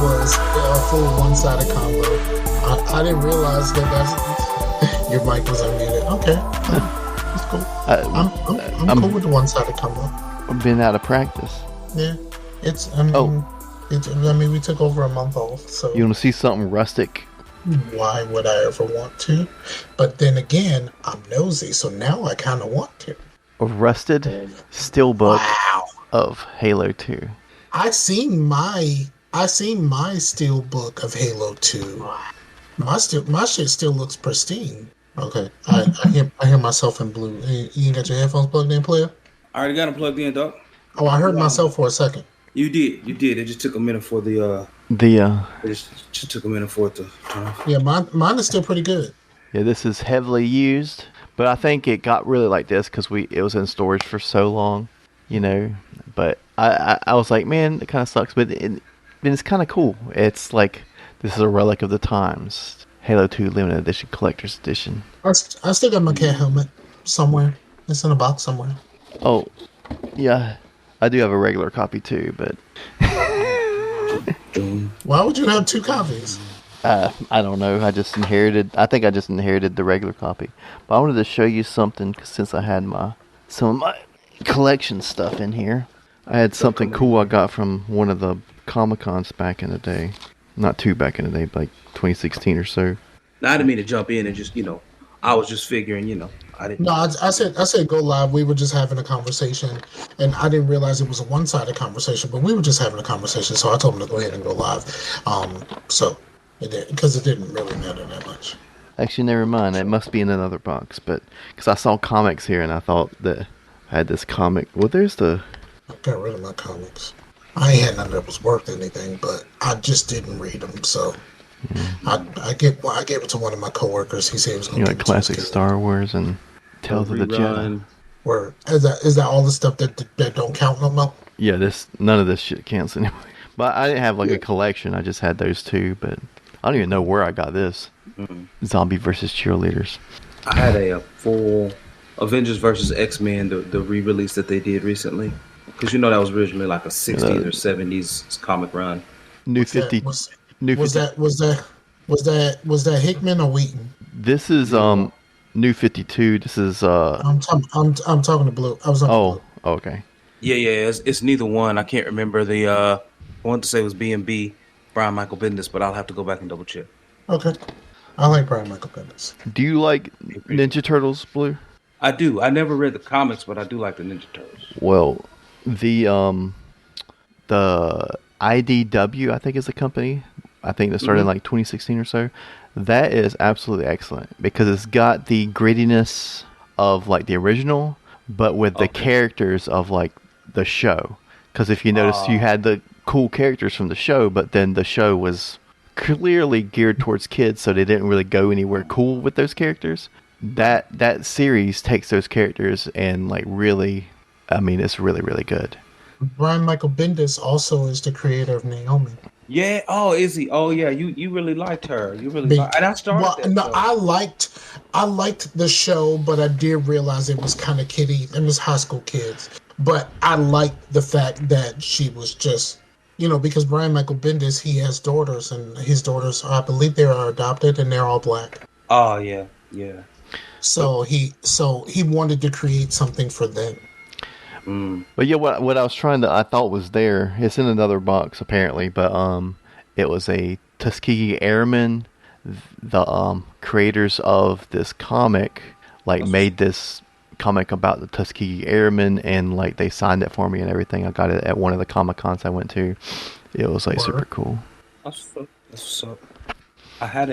was a full one-sided combo. I didn't realize that your mic was unmuted. Okay, that's cool. I'm cool with the one-sided combo. I've been out of practice. Yeah, we took over a month off. So you want to see something rustic? Why would I ever want to? But then again, I'm nosy, so now I kind of want to. A rusted steelbook of Halo 2. I seen my steelbook of Halo 2. My shit still looks pristine. Okay, I hear myself in blue. You ain't got your headphones plugged in, player? I already got them plugged in, dog. Oh, I heard myself for a second. You did. It just took a minute for it just took a minute for it to turn off. Yeah, mine is still pretty good. Yeah, this is heavily used, but I think it got really like this because it was in storage for so long, But I was like, man, it kind of sucks, but it's kind of cool. It's like this is a relic of the times. Halo 2 Limited Edition Collector's Edition. I still got my cat helmet somewhere. It's in a box somewhere. Oh, yeah. I do have a regular copy too, but why would you have two copies? I don't know. I think I just inherited the regular copy. But I wanted to show you something since I had some of my collection stuff in here. I had something cool I got from one of the Comic-Cons back in the day. Not too back in the day, but like 2016 or so. Now, I didn't mean to jump in and just, I was just figuring, I didn't. No, I said go live. We were just having a conversation, and I didn't realize it was a one-sided conversation, but we were just having a conversation, so I told him to go ahead and go live. Because it didn't really matter that much. Actually, never mind. It must be in another box, but because I saw comics here, and I thought that I had this comic. Well, there's the. I got rid of my comics. I ain't had none that was worth anything, but I just didn't read them, so. I gave it to one of my coworkers. He said he was going to like classic Star Wars and Tales of the Jedi. Where is that all the stuff that don't count no more? Yeah, none of this shit counts anyway. But I didn't have a collection. I just had those two. But I don't even know where I got this. Zombie versus Cheerleaders. I had a full Avengers versus X-Men, the re-release that they did recently, because that was originally like a 60s or 70s comic run. New 50. Was that Hickman or Wheaton? This is New 52. This is I'm talking to Blue. I was on Blue. Okay. Yeah, it's neither one. I can't remember I wanted to say it was B&B, Brian Michael Bendis, but I'll have to go back and double check. Okay. I like Brian Michael Bendis. Do you like Ninja Turtles, Blue? I do. I never read the comics, but I do like the Ninja Turtles. Well, the IDW, I think, is the company. I think that started in like 2016 or so. That is absolutely excellent because it's got the grittiness of like the original, but with the characters of like the show. Because if you notice, you had the cool characters from the show, but then the show was clearly geared towards kids, so they didn't really go anywhere cool with those characters. That series takes those characters and like really, it's really, really good. Brian Michael Bendis also is the creator of Naomi. Yeah. Oh, is he? Oh, yeah. You really liked her. You really liked. And I started. I liked the show, but I did realize it was kind of kiddie. It was high school kids. But I liked the fact that she was just, because Brian Michael Bendis, he has daughters, and his daughters, I believe, they are adopted, and they're all black. Oh yeah, yeah. So he wanted to create something for them. But yeah, what I was I thought was there. It's in another box apparently, but it was a Tuskegee Airmen. The creators of this comic made this comic about the Tuskegee Airmen, and like they signed it for me and everything. I got it at one of the Comic-Cons I went to. It was super cool. That's what's up. I had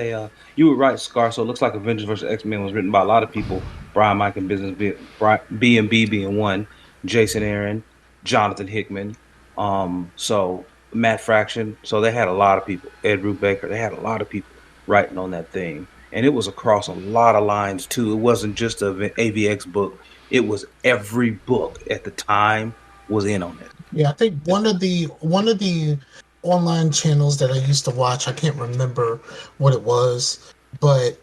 you were right, Scar. So it looks like Avengers vs. X-Men was written by a lot of people. Brian Michael Bendis, B&B being one. Jason Aaron, Jonathan Hickman, so Matt Fraction. So they had a lot of people. Ed Brubaker. They had a lot of people writing on that thing, and it was across a lot of lines too. It wasn't just an AVX book. It was every book at the time was in on it. Yeah, I think one of the online channels that I used to watch, I can't remember what it was, but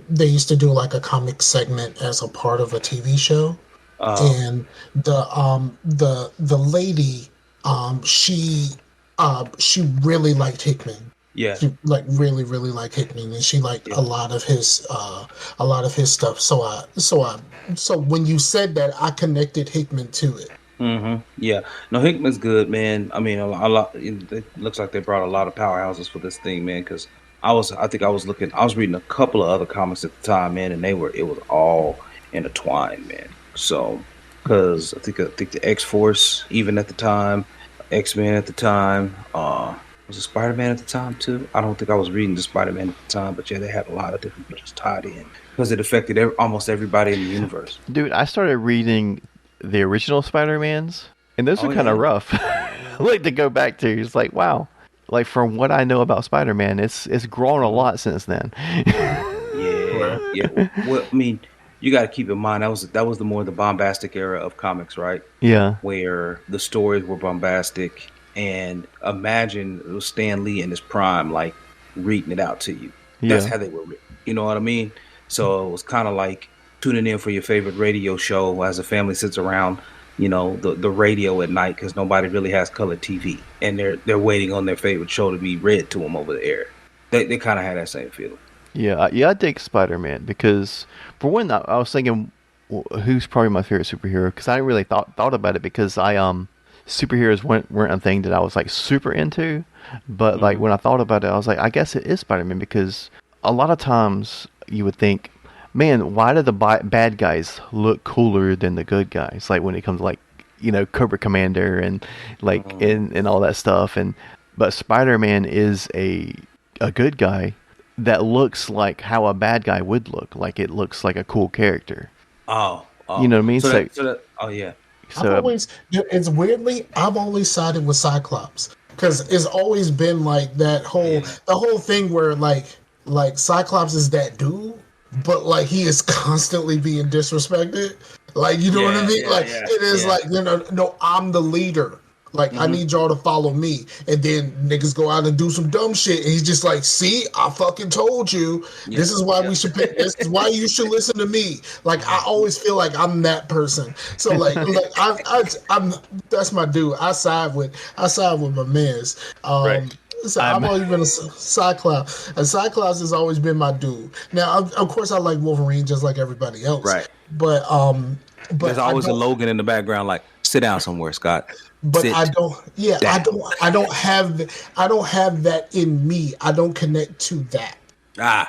they used to do like a comic segment as a part of a TV show. And the lady, she she really liked Hickman. Yeah. She like really liked Hickman, and she liked a lot of his stuff. So when you said that, I connected Hickman to it. Mm-hmm. Yeah. No, Hickman's good, man. I mean, a lot. It looks like they brought a lot of powerhouses for this thing, man. Because I was reading a couple of other comics at the time, man, and it was all intertwined, man. So, because I think the X-Force, even at the time, X-Men at the time, was it Spider-Man at the time too? I don't think I was reading the Spider-Man at the time, but yeah, they had a lot of different books tied in because it affected almost everybody in the universe. Dude, I started reading the original Spider-Mans, and those were kind of rough. Like to go back to, it's like, wow. Like from what I know about Spider-Man, it's grown a lot since then. Yeah. Well, I mean, you got to keep in mind that was the bombastic era of comics, right? Yeah. Where the stories were bombastic, and imagine it was Stan Lee in his prime, like reading it out to you. That's how they were written. You know what I mean? So it was kind of like tuning in for your favorite radio show as a family sits around, you know, the radio at night because nobody really has color TV, and they're waiting on their favorite show to be read to them over the air. They kind of had that same feeling. Yeah, I dig Spider-Man because, for one, I was thinking, who's probably my favorite superhero? Because I didn't really thought about it because superheroes weren't a thing that I was like super into, but like when I thought about it, I was like, I guess it is Spider-Man because a lot of times you would think, man, why do the bad guys look cooler than the good guys? Like when it comes to like, you know, Cobra Commander and like and all that stuff, but Spider-Man is a good guy that looks like how a bad guy would look. Like it looks like a cool character. Oh. You know what I mean? It's weirdly, I've always sided with Cyclops because it's always been like the whole thing where like Cyclops is that dude, but like he is constantly being disrespected. Like, you know what I mean? It is like, you know, no, I'm the leader. Like, I need y'all to follow me. And then niggas go out and do some dumb shit. And he's just like, see, I fucking told you. This is why we should pick. This is why you should listen to me. Like, I always feel like I'm that person. So I'm that's my dude. I side with my mans. So I've always been a Cyclops. And Cyclops has always been my dude. Now, of course, I like Wolverine just like everybody else. Right. But there's always a Logan in the background, like, sit down somewhere, Scott. But I don't have that in me. I don't connect to that. I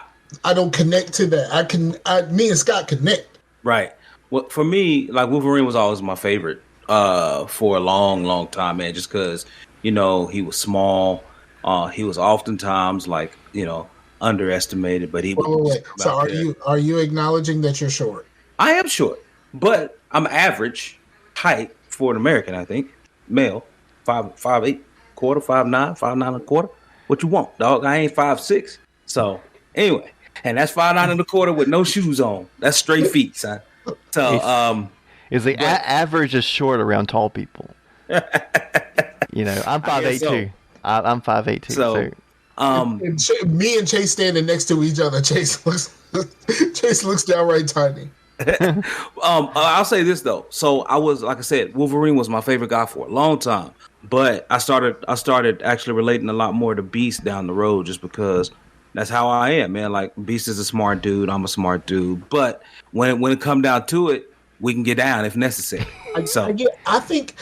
don't connect to that. Me and Scott connect. Right. Well, for me, like Wolverine was always my favorite for a long time, man, just because, you know, he was small. He was oftentimes like, you know, underestimated, but he was. Wait. So are you acknowledging that you're short? I am short, but I'm average height for an American, I think. Male, 5'8", quarter, 5'9", 5'9" and a quarter. What you want, dog? I ain't 5'6". So anyway, and that's 5'9" and a quarter with no shoes on. That's straight feet, son. So is the average is short around tall people. You know, I'm 5'8" too. I'm 5'8" too. So me and Chase standing next to each other. Chase looks downright tiny. I'll say this though. So I was, like I said, Wolverine was my favorite guy for a long time. But I started actually relating a lot more to Beast down the road, just because that's how I am, man. Like Beast is a smart dude. I'm a smart dude. But when it come down to it, we can get down if necessary. I think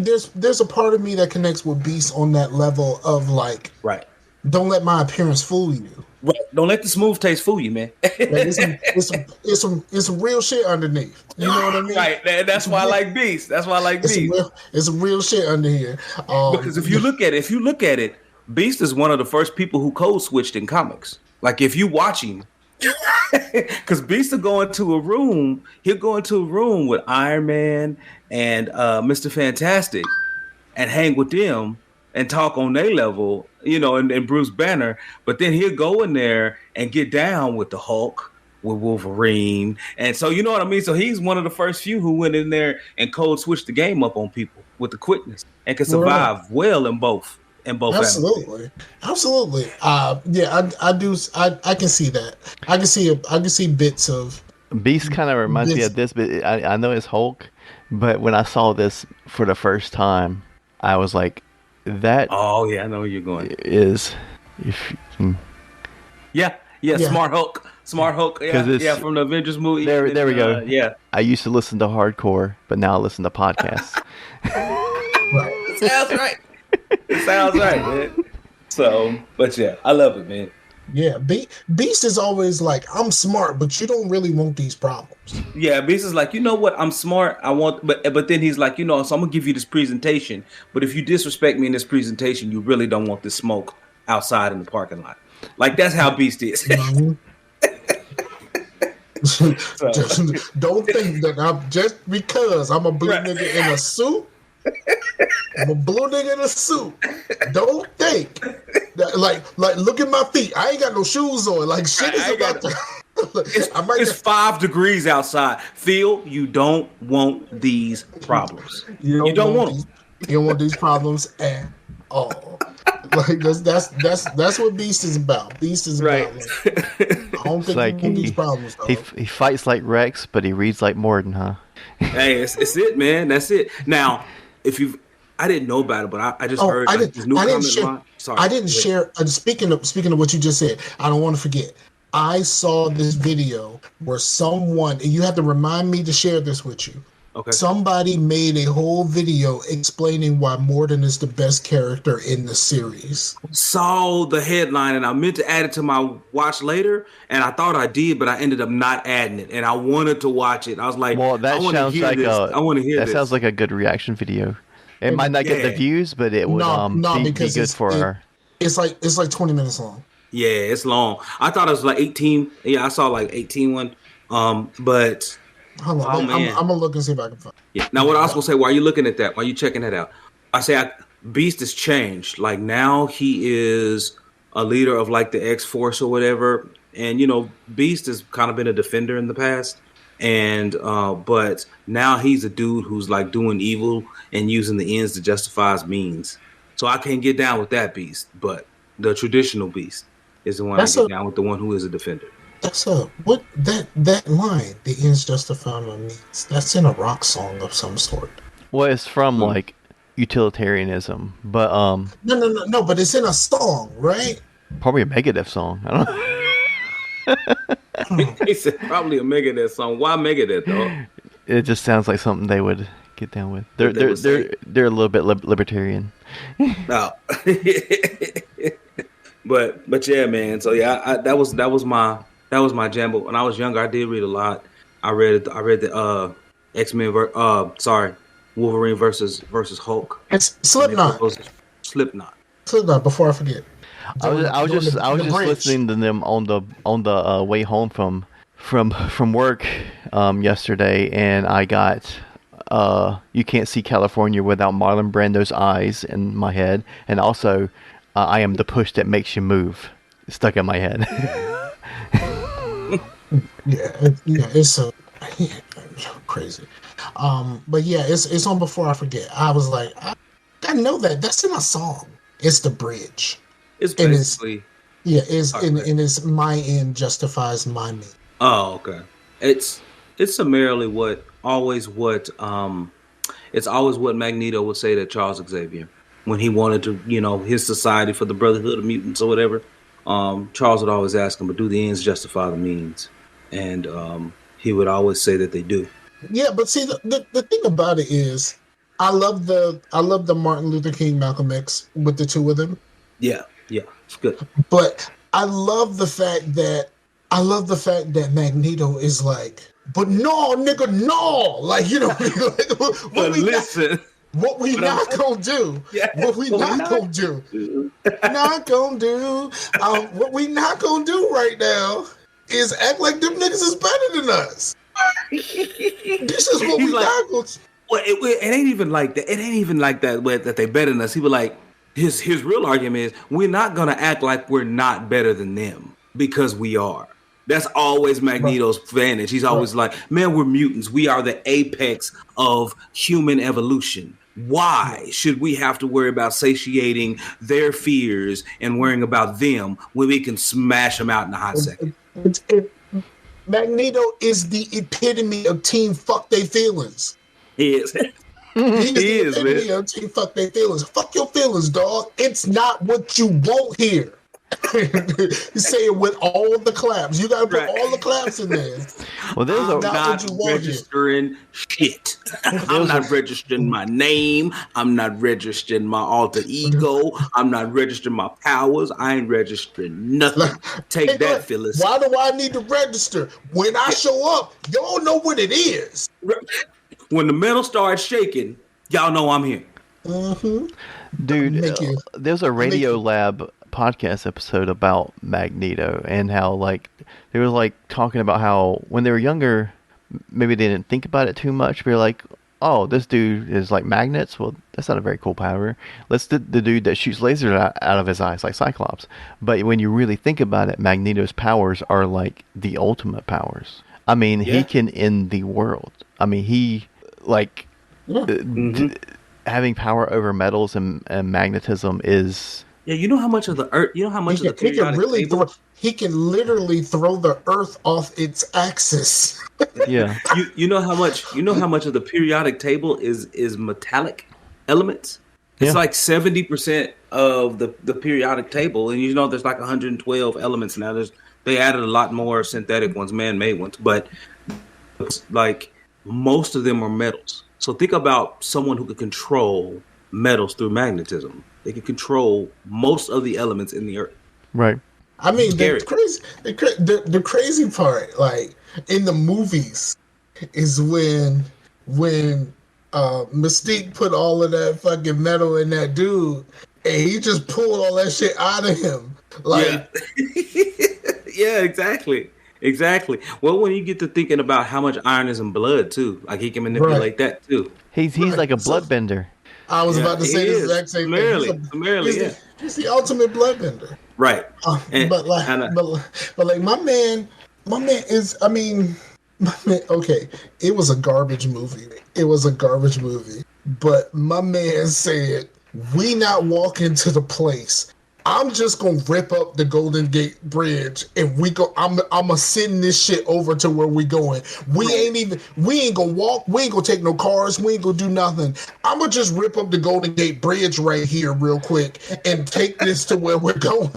there's a part of me that connects with Beast on that level of like, right. Don't let my appearance fool you. Right. Don't let the smooth taste fool you, man. It's some real shit underneath. You know what I mean? Right. That's why I like Beast. That's why I like Beast. It's some real shit under here. Because if you look at it, Beast is one of the first people who code switched in comics. Like if you watch him, because Beast will go into a room. He'll go into a room with Iron Man and Mr. Fantastic, and hang with them and talk on their level, you know, and Bruce Banner. But then he'll go in there and get down with the Hulk, with Wolverine. And so, you know what I mean? So he's one of the first few who went in there and code switched the game up on people with the quickness and could survive well in both. Absolutely. Yeah, I do. I can see that. I can see bits of Beast. Kind of reminds me of this, but I know it's Hulk. But when I saw this for the first time, I was like, That Oh yeah, I know where you're going. is if Yeah. Smart Hulk. Yeah, from the Avengers movie. there we go. Yeah. I used to listen to hardcore, but now I listen to podcasts. Right. Sounds right. It sounds right, man. So, but yeah, I love it, man. Yeah, Beast is always like, I'm smart, but you don't really want these problems. Yeah, Beast is like, you know what? I'm smart. I want, but then he's like, so I'm gonna give you this presentation. But if you disrespect me in this presentation, you really don't want this smoke outside in the parking lot. Like that's how Beast is. So. Don't think that I'm just because I'm a blue nigga in a suit. I'm a blue nigga in a suit. Don't think that, like look at my feet. I ain't got no shoes on. Like shit is about to. It's 5 degrees outside. Phil, you don't want these problems. You don't want them. You don't want these problems at all. Like that's what Beast is about. Beast is about. Like, I don't think like he want these problems. Though. He fights like Rex, but he reads like Morden, huh? Hey, it's it, man. That's it. Now, I didn't know about it, but I just heard this new comment line. Sorry, I didn't share. Speaking of what you just said, I don't want to forget. I saw this video where someone, and you have to remind me to share this with you. Okay. Somebody made a whole video explaining why Morden is the best character in the series. Saw the headline, and I meant to add it to my watch later, and I thought I did, but I ended up not adding it, and I wanted to watch it. I was like, well, that sounds like I want to hear this. That sounds like a good reaction video. It might not get the views, but it would be good for her. It's like 20 minutes long. Yeah, it's long. I thought it was like 18. Yeah, I saw like 18 one. But hold on, I'm gonna look and see if I can find it. Yeah. Now, what I was gonna say, why are you looking at that? Why are you checking that out? I say Beast has changed. Like now he is a leader of like the X-Force or whatever. And Beast has kind of been a defender in the past. And but now he's a dude who's like doing evil and using the ends to justify his means. So I can't get down with that Beast, but the traditional Beast is the one I get down with, the one who is a defender. That's what that line, the ends justify my means. That's in a rock song of some sort. Well, it's from like utilitarianism, but no, but it's in a song, right? Probably a Megadeth song. I don't know. He said probably a Megadeth song. Why Megadeth though? It just sounds like something they would get down with. They're a little bit libertarian. No. But yeah, man. So yeah, that was my jam. But when I was younger, I did read a lot. I read the X-Men. Wolverine versus Hulk. It's Slipknot. Before I forget. I was just listening to them on the way home from work yesterday, and I got You Can't See California Without Marlon Brando's Eyes in my head, and also I Am the Push That Makes You Move stuck in my head. It's crazy. But yeah, it's on Before I Forget. I was like, I know that's in a song. It's the bridge. It's basically it's my end justifies my mean. Oh, okay. It's summarily always what Magneto would say to Charles Xavier when he wanted to, his society for the Brotherhood of Mutants or whatever. Charles would always ask him, but do the ends justify the means? And he would always say that they do. Yeah, but see, the thing about it is, I love the Martin Luther King Malcolm X with the two of them. Yeah, it's good. But I love the fact that Magneto is like, but no, nigga, no, like what we not gonna do? What we not gonna do? What we not gonna do right now is act like them niggas is better than us. This is what we not gonna. Well, it ain't even like that. It ain't even like that. That they better than us. He was like, his real argument is we're not gonna act like we're not better than them because we are. That's always Magneto's advantage. He's always like, man, we're mutants. We are the apex of human evolution. Why should we have to worry about satiating their fears and worrying about them when we can smash them out in a hot second? Magneto is the epitome of team fuck they feelings. He is. He is, man. EMT, fuck their feelings. Fuck your feelings, dog. It's not what you want here. You say it with all the claps. You gotta put all the claps in there. Well, there's I'm not registering shit. I'm not registering my name. I'm not registering my alter ego. I'm not registering my powers. I ain't registering nothing. Take that, Phyllis. Why do I need to register? When I show up, y'all know what it is. When the metal starts shaking, y'all know I'm here. Mm-hmm. Dude, there's a Radio Lab podcast episode about Magneto and how like they were like talking about how when they were younger maybe they didn't think about it too much. They're like, oh, this dude is like magnets. Well, that's not a very cool power. Let's the dude that shoots lasers out of his eyes like Cyclops. But when you really think about it, Magneto's powers are like the ultimate powers. I mean, he can end the world. I mean, he like having power over metals and magnetism is. Yeah, you know how much of the Earth, you know how much of the periodic table? He can literally throw the Earth off its axis. Yeah. You know how much of the periodic table is metallic elements? It's like 70% of the periodic table, and you know there's like 112 elements now. They added a lot more synthetic ones, man-made ones, but it's like most of them are metals. So think about someone who could control metals through magnetism. They can control most of the elements in the Earth. Right. I mean, the crazy part, like in the movies, is when Mystique put all of that fucking metal in that dude, and he just pulled all that shit out of him. Like, yeah, exactly. Well, when you get to thinking about how much iron is in blood too, like he can manipulate that too. He's like a bloodbender. I was about to say the exact same thing. He's the ultimate bloodbender. Right. But like my man is. I mean, okay, it was a garbage movie. But my man said, "We not walk into the place. I'm just gonna rip up the Golden Gate Bridge and I'ma send this shit over to where we going. We ain't gonna walk, we ain't gonna take no cars, we ain't gonna do nothing. I'ma just rip up the Golden Gate Bridge right here real quick and take this to where we're going."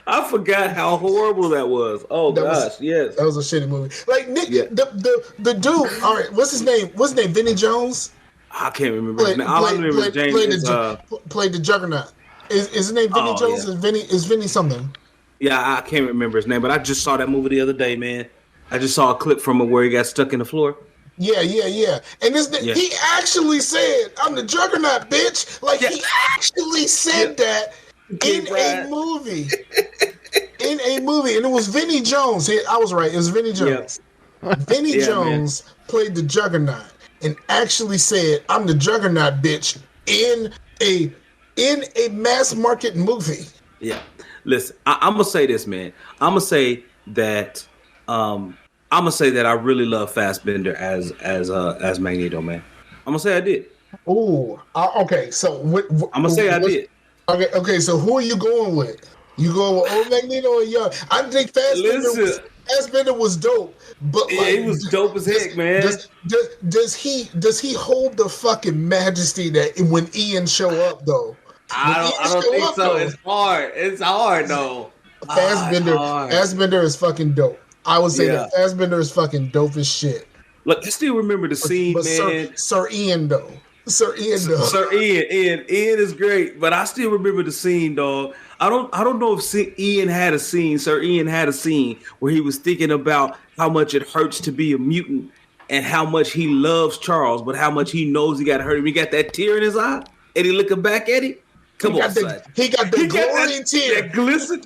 I forgot how horrible that was. Oh gosh, yes. That was a shitty movie. Like Nick, the dude, all right, what's his name? Vinny Jones? I can't remember his name. All I remember is James played the Juggernaut. Is his name Vinny Jones? Yeah. Is Vinny something? Yeah, I can't remember his name, but I just saw that movie the other day, man. I just saw a clip from it where he got stuck in the floor. Yeah. And he actually said, "I'm the Juggernaut, bitch." Like he actually said that in a movie. And it was Vinny Jones. I was right. It was Vinny Jones. Yep. Vinny Jones played the Juggernaut and actually said, "I'm the Juggernaut, bitch," in a mass market movie. Yeah. Listen, I'm gonna say this, man. I'm gonna say that I really love Fassbender as Magneto, man. I'm gonna say I did. Ooh. Okay. So I'm gonna say I did. Okay. So who are you going with? You going with old Magneto or young? I think Fassbender was dope, but like, he was dope as heck, man. Does he hold the fucking majesty that when Ian show up though? I don't think so. Though, it's hard though. Fassbender is fucking dope. I would say that Fassbender is fucking dope as shit. Look, I still remember the scene, man. Sir Ian is great, but I still remember the scene, dog. I don't know if Sir Ian had a scene where he was thinking about how much it hurts to be a mutant and how much he loves Charles, but how much he knows he got hurt him. He got that tear in his eye, and he looking back at it. Come on, son. He got the glory tear. That glisten.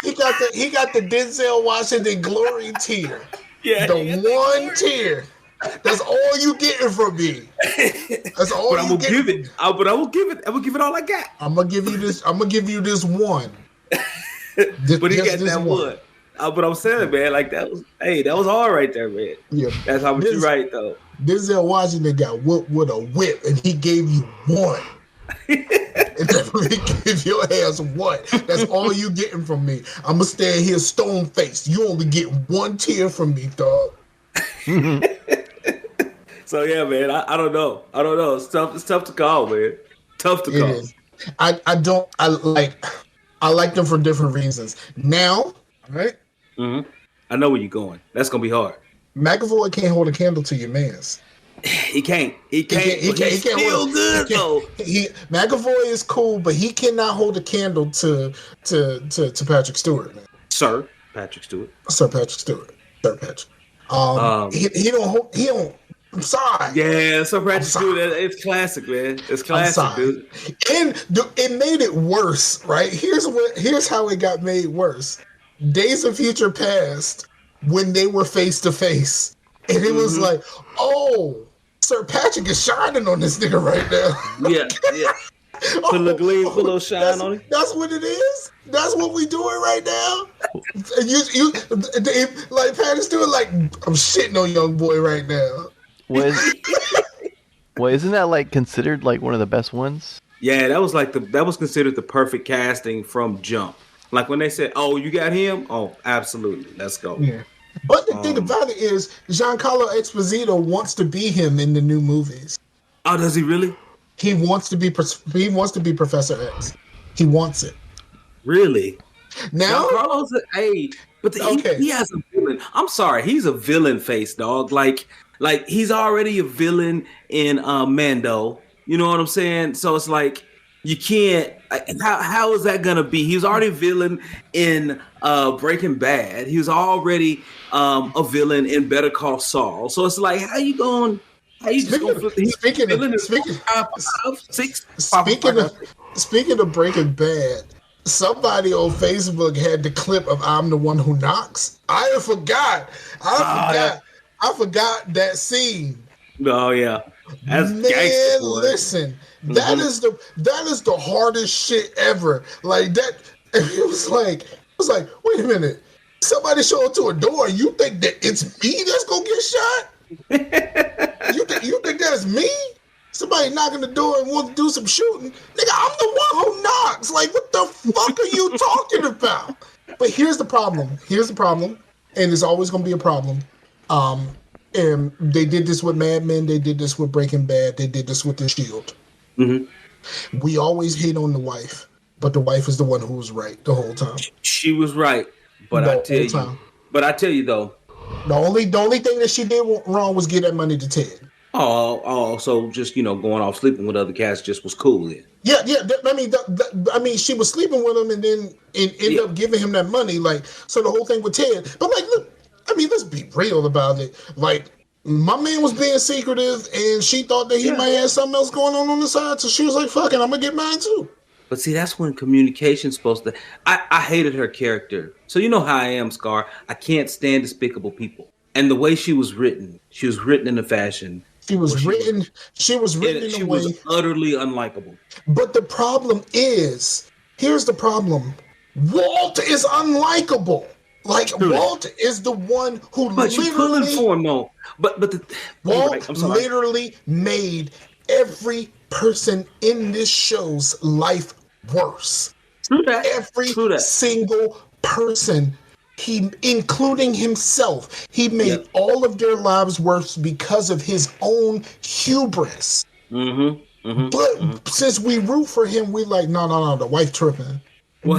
He got the Denzel Washington glory tear. Yeah. The one tear. That's all you getting from me. That's all you getting. But I will give it. I will give it all I got. I'm gonna give you this one. But he got that one. But I'm saying, man, like that was hard right there, man. Yeah. That's how much you right though. Denzel Washington got whooped with a whip, and he gave you one. And definitely give your ass one. That's all you getting from me. I'm gonna stand here stone faced. You only get one tear from me, dog. So yeah, man, I don't know. I don't know. It's tough. It's tough to call, man. Tough to It call. is. I like them for different reasons. Now, right? Mm-hmm. I know where you're going. That's gonna be hard. McAvoy can't hold a candle to your man's. He can't. He can't. He can't still good though. McAvoy is cool, but he cannot hold a candle to Patrick Stewart, man. Sir Patrick Stewart. Sir Patrick. He don't. I'm sorry. Yeah, Sir Patrick Stewart. It's classic, man. It's classic, dude. And it made it worse, right? Here's how it got made worse. Days of Future Past, when they were face to face, and it was like, oh, Sir Patrick is shining on this nigga right now. Yeah. Put a little gleam, put a little shine on it. That's what it is. That's what we doing right now. And you like Patrick Stewart, like I'm shitting on young boy right now. Well, isn't that like considered like one of the best ones? Yeah, that was considered the perfect casting from jump. Like when they said, "Oh, you got him?" Oh, absolutely. Let's go. Yeah. But the thing about it is, Giancarlo Esposito wants to be him in the new movies. Oh, does he really? He wants to be Professor X. He wants it. Really? Now, Giancarlo's he has a villain. I'm sorry, he's a villain face, dog. Like he's already a villain in Mando. You know what I'm saying? So it's like you can't. How is that gonna be? He was already a villain in Breaking Bad. He was already a villain in Better Call Saul. So it's like, how you going? How you just going? Speaking of Breaking Bad, somebody on Facebook had the clip of "I'm the one who knocks." I forgot that scene. Oh yeah, that's man. Gangster, listen, that is the hardest shit ever. Like that, it was like, wait a minute, somebody show up to a door. You think that it's me that's gonna get shot? You think that's me? Somebody knocking the door and wants to do some shooting. Nigga, I'm the one who knocks. Like, what the fuck are you talking about? But here's the problem. And it's always going to be a problem. And they did this with Mad Men. They did this with Breaking Bad. They did this with The Shield. Mm-hmm. We always hate on the wife. But the wife is the one who was right the whole time. She was right. But I tell you though. The only thing that she did wrong was give that money to Ted. Oh, so just going off sleeping with other cats just was cool then. Yeah. I mean, she was sleeping with him and then ended up giving him that money. Like, so the whole thing with Ted. But like, look, I mean, let's be real about it. Like, my man was being secretive, and she thought that he might have something else going on the side. So she was like, "Fuck it, I'm gonna get mine too." But see, that's when communication's supposed to. I hated her character. So you know how I am, Scar. I can't stand despicable people. And the way she was written in a fashion. She was written in a way. She was utterly unlikable. But the problem is, here's the problem. Walt is unlikable. Like, Walt is the one who but you're pulling for him, though. But Walt literally made every person in this show's life worse. True that. Every single person, including himself, he made all of their lives worse because of his own hubris. But since we root for him, we like, no, the wife tripping. Well,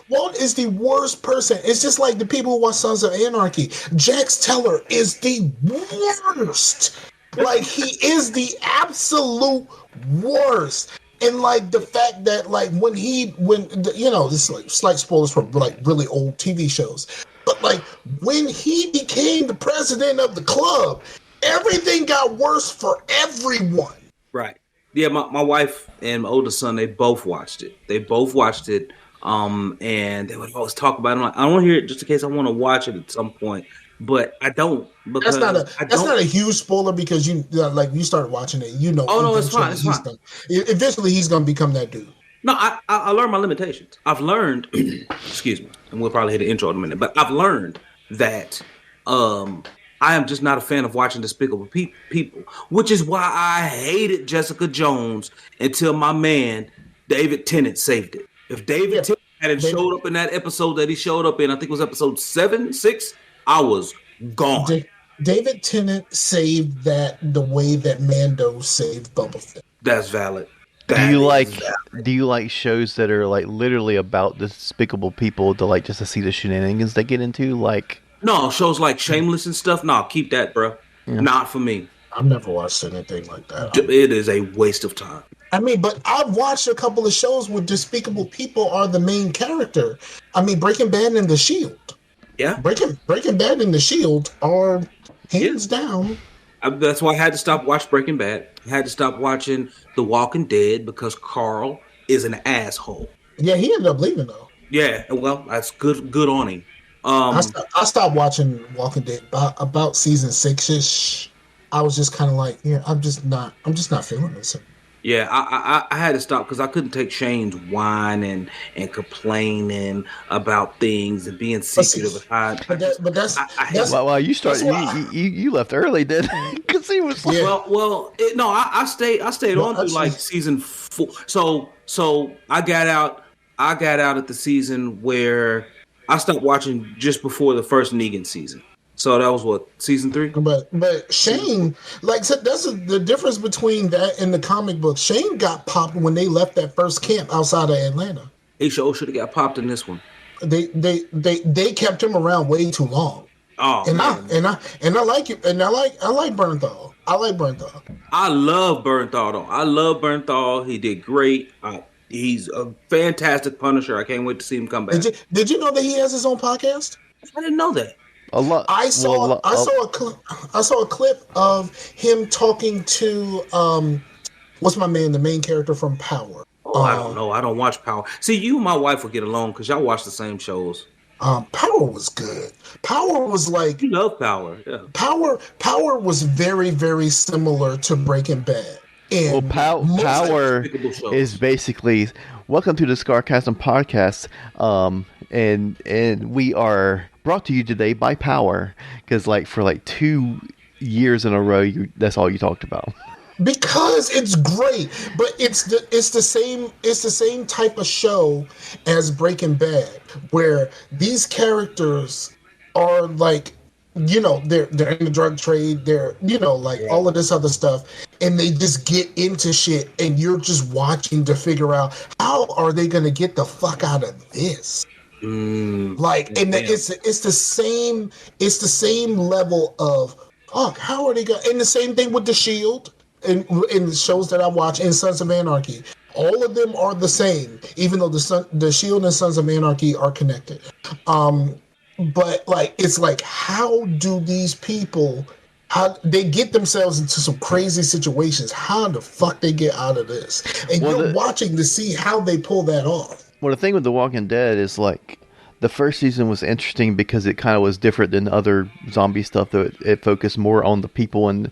Walt is the worst person. It's just like the people who watch Sons of Anarchy. Jax Teller is the worst. Like, he is the absolute worst. And like the fact that like when this is like slight spoilers for like really old TV shows, but like when he became the president of the club, everything got worse for everyone. Right. Yeah, my wife and my oldest son, they both watched it. And they would always talk about it. I'm like, I don't want to hear it just in case I want to watch it at some point. But I don't. Because that's not a huge spoiler because you started watching it. You know. Oh no, it's fine. Eventually, he's gonna become that dude. No, I learned my limitations. I've learned. Excuse me, and we'll probably hit the intro in a minute. But I've learned that I am just not a fan of watching despicable people, which is why I hated Jessica Jones until my man David Tennant saved it. If David Tennant hadn't showed up in that episode that he showed up in, I think it was episode 6, I was gone. David Tennant saved that the way that Mando saved Boba Fett. That's valid. Do you like shows that are like literally about despicable people to like just to see the shenanigans they get into? Like no shows like Shameless and stuff. No, keep that, bro. Yeah. Not for me. I've never watched anything like that. It is a waste of time. I mean, but I've watched a couple of shows where despicable people are the main character. I mean, Breaking Bad and The Shield. Yeah, Breaking Bad and The Shield are hands down. That's why I had to stop watching Breaking Bad. I had to stop watching The Walking Dead because Carl is an asshole. Yeah, he ended up leaving though. Yeah, well, that's good on him. I stopped watching Walking Dead about season 6-ish. I was just kind of like, yeah, I'm just not feeling this. Yeah, I had to stop because I couldn't take Shane's whining and complaining about things and being secretive. You left early, then, because he was like, I stayed on through like season 4. So I got out at the season where I stopped watching just before the first Negan season. So that was what, season 3? But Shane, like that's the difference between that and the comic book. Shane got popped when they left that first camp outside of Atlanta. He sure should have got popped in this one. They kept him around way too long. Oh, and man. I like it, and I like Bernthal. I like Bernthal. I love Bernthal though. I love Bernthal. He did great. He's a fantastic Punisher. I can't wait to see him come back. Did you know that he has his own podcast? I didn't know that. I saw a clip of him talking to what's my man, the main character from Power. I don't know. I don't watch Power. See, you and my wife will get along because y'all watch the same shows. Power was good. Power was like, you love Power. Yeah. Power was very, very similar to Breaking Bad. And Power is basically welcome to the Scarcast Podcast. And we are brought to you today by Power, because like for like 2 years in a row, that's all you talked about. Because it's great, but it's the same type of show as Breaking Bad, where these characters are like, you know, they're in the drug trade, they're, you know, like all of this other stuff, and they just get into shit, and you're just watching to figure out how are they going to get the fuck out of this. It's the same level of how are they going? And the same thing with the Shield in the shows that I watch and Sons of Anarchy. All of them are the same, even though the Shield and Sons of Anarchy are connected. But like it's like, how do these people? How they get themselves into some crazy situations? How the fuck they get out of this? And you're watching to see how they pull that off. Well, the thing with The Walking Dead is like the first season was interesting because it kind of was different than other zombie stuff. That it focused more on the people and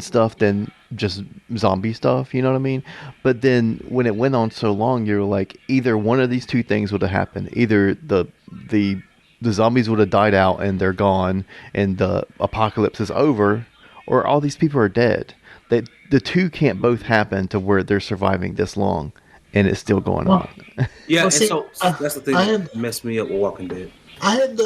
stuff than just zombie stuff. You know what I mean? But then when it went on so long, you're like, either one of these two things would have happened. Either the zombies would have died out and they're gone and the apocalypse is over, or all these people are dead. The two can't both happen to where they're surviving this long. And it's still going on. Yeah, well, so that's the thing that messed me up with Walking Dead. I had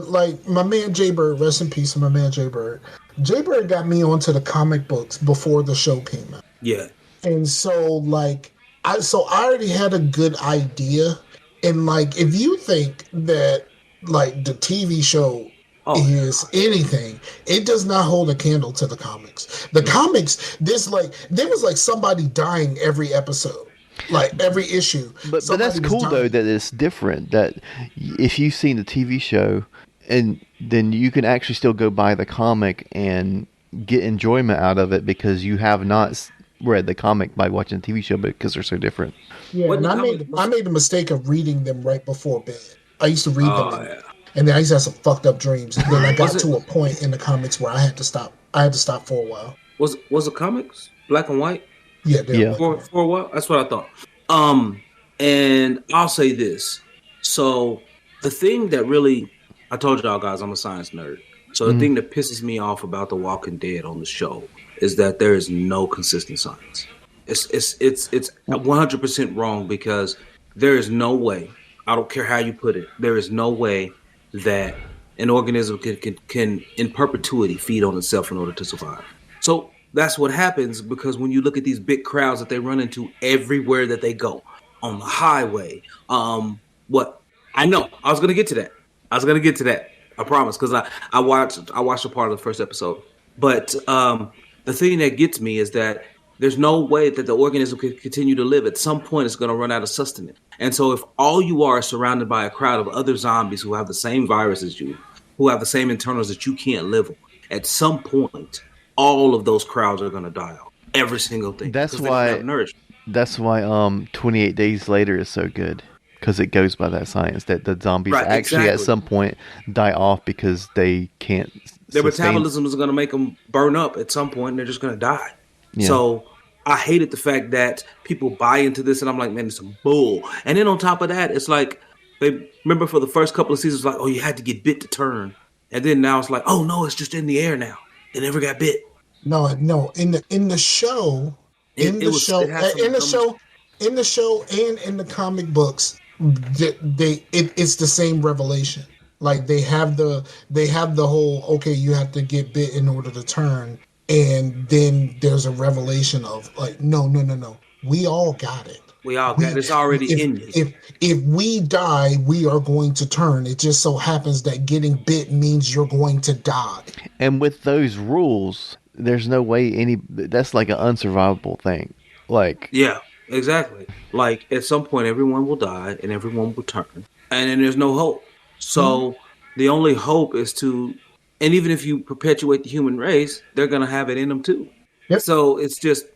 like my man Jay Bird, rest in peace, my man Jay Bird. Jay Bird got me onto the comic books before the show came out. Yeah, and so like I already had a good idea, and like if you think that like the TV show is anything, it does not hold a candle to the comics. The comics, there was like somebody dying every episode. Like every issue. But that's cool though that it's different. That if you've seen the TV show, and then you can actually still go buy the comic and get enjoyment out of it because you have not read the comic by watching the TV show, because they're so different. Yeah, and I made the mistake of reading them right before bed. I used to read them, and then I used to have some fucked up dreams. And then I got to a point in the comics where I had to stop. I had to stop for a while. Was the comics black and white? Yeah. For a while, that's what I thought. And I'll say this. So the thing that really, I told y'all guys, I'm a science nerd. So the thing that pisses me off about The Walking Dead on the show is that there is no consistent science. It's 100% wrong, because there is no way. I don't care how you put it. There is no way that an organism can in perpetuity feed on itself in order to survive. So that's what happens, because when you look at these big crowds that they run into everywhere that they go, on the highway, what I know, I was gonna get to that. I promise, because I watched a part of the first episode. But the thing that gets me is that there's no way that the organism can continue to live. At some point, it's going to run out of sustenance. And so if all you are surrounded by a crowd of other zombies who have the same virus as you, who have the same internals that you can't live on, at some point, all of those crowds are going to die out. Every single thing. That's why 28 Days Later is so good. Because it goes by that science that the zombies at some point die off because they can't. Their metabolism is going to make them burn up at some point, and they're just going to die. Yeah. So I hated the fact that people buy into this, and I'm like, man, it's some bull. And then on top of that, it's like, they remember for the first couple of seasons, like, oh, you had to get bit to turn, and then now it's like, oh no, it's just in the air now. They never got bit. No. In the show, and in the comic books, it's the same revelation. Like they have the whole, okay, you have to get bit in order to turn, and then there's a revelation of like, no, we all got it. We all got it. It's already in you. If we die, we are going to turn. It just so happens that getting bit means you're going to die. And with those rules, there's no way that's like an unsurvivable thing. Like, yeah. Exactly. Like, at some point, everyone will die and everyone will turn. And then there's no hope. So the only hope is to, and even if you perpetuate the human race, they're going to have it in them too. Yep. So it's just,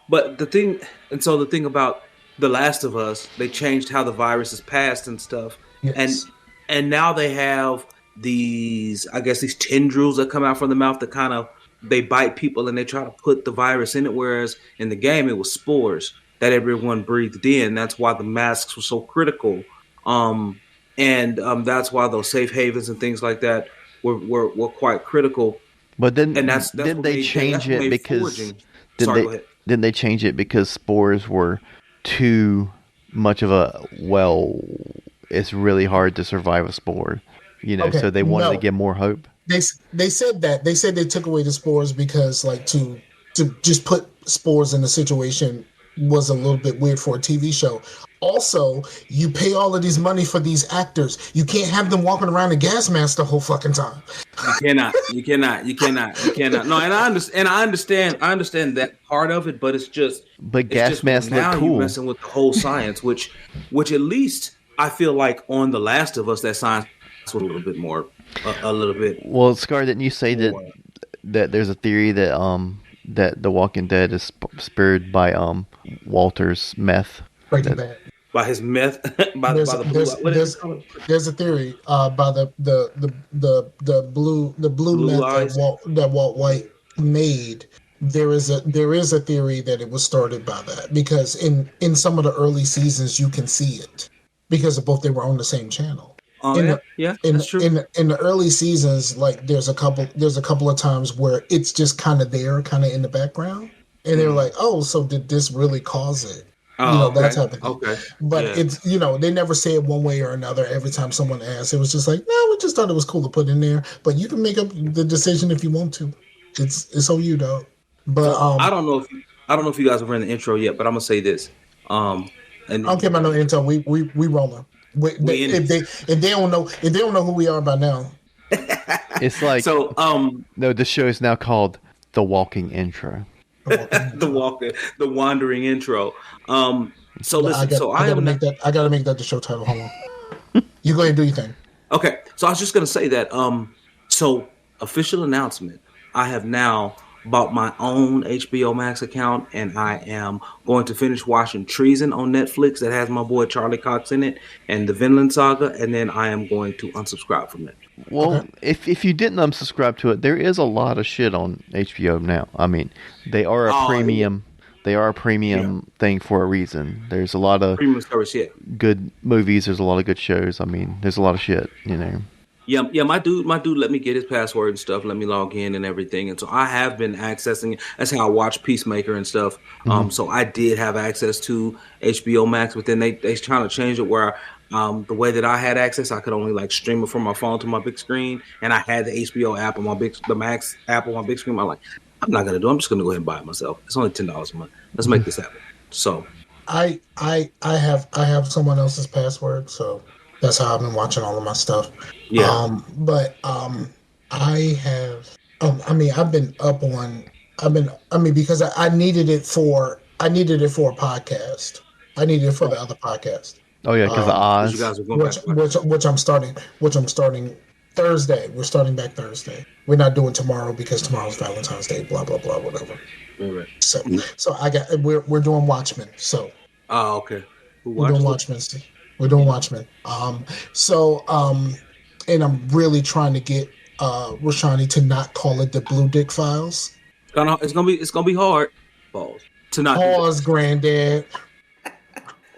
but the thing about The Last of Us, they changed how the virus is passed and stuff. Yes. And now they have these tendrils that come out from the mouth that kind of, they bite people and they try to put the virus in it, whereas in the game it was spores that everyone breathed in. That's why the masks were so critical, and that's why those safe havens and things like that were quite critical. But then, didn't they change it because didn't they change it because spores were too much of a it's really hard to survive a spore, so they wanted to get more hope. They said they took away the spores because like to just put spores in a situation was a little bit weird for a TV show. Also, you pay all of these money for these actors. You can't have them walking around in gas masks the whole fucking time. You cannot. No, and I understand that part of it, but it's just. But gas masks look cool. You're messing with the whole science, which at least I feel like on The Last of Us, that science was a little bit more. A little bit. Well, Scar, didn't you say that there's a theory that that The Walking Dead is spurred by Walter's meth? Breaking Bad. By his meth. There's a theory by the blue meth that Walt White made. There is a theory that it was started by that, because in some of the early seasons you can see it because of both they were on the same channel. That's true. In the early seasons, like there's a couple of times where it's just kind of there, kind of in the background, and they're like, "Oh, so did this really cause it?" That type of thing. Okay. But it's they never say it one way or another. Every time someone asks, it was just like, "No, we just thought it was cool to put in there." But you can make up the decision if you want to. It's on you, dog. But I don't know if you guys have read the intro yet, but I'm gonna say this. And I don't care about no intro. We rolling. If they don't know who we are by now, it's like No, the show is now called The Walking Intro. the Wandering Intro. So listen. I gotta make that the show title. Hold on. You go ahead and do your thing. Okay. So I was just gonna say that. So official announcement. I have now bought my own HBO Max account, and I am going to finish watching Treason on Netflix that has my boy Charlie Cox in it, and the Vinland Saga, and then I am going to unsubscribe from it. Well, if you didn't unsubscribe to it, there is a lot of shit on HBO now. I mean, they are a premium. They are a premium thing for a reason. There's a lot of premium service, good movies. There's a lot of good shows. I mean, there's a lot of shit, Yeah, my dude let me get his password and stuff, let me log in and everything. And so I have been accessing it. That's how I watch Peacemaker and stuff. So I did have access to HBO Max, but then they trying to change it where The way that I had access, I could only like stream it from my phone to my big screen, and I had the HBO app on the Max app on my big screen. I'm like, I'm not gonna do it. I'm just gonna go ahead and buy it myself. It's only $10 a month. Let's make this happen. So I have someone else's password, so that's how I've been watching all of my stuff. yeah, I have. I've been up on. Because I needed it for a podcast. I needed it for the other podcast. Oh yeah, because of you Oz. guys are going back. Which I'm starting Thursday. We're starting back Thursday. We're not doing tomorrow because tomorrow's Valentine's Day. Blah blah blah. Whatever. Right. So we're doing Watchmen. So. Oh, okay. We're doing Watchmen. We're doing Watchmen. And I'm really trying to get Rashani to not call it the Blue Dick Files. It's gonna be hard. Pause. To not Pause, Granddad.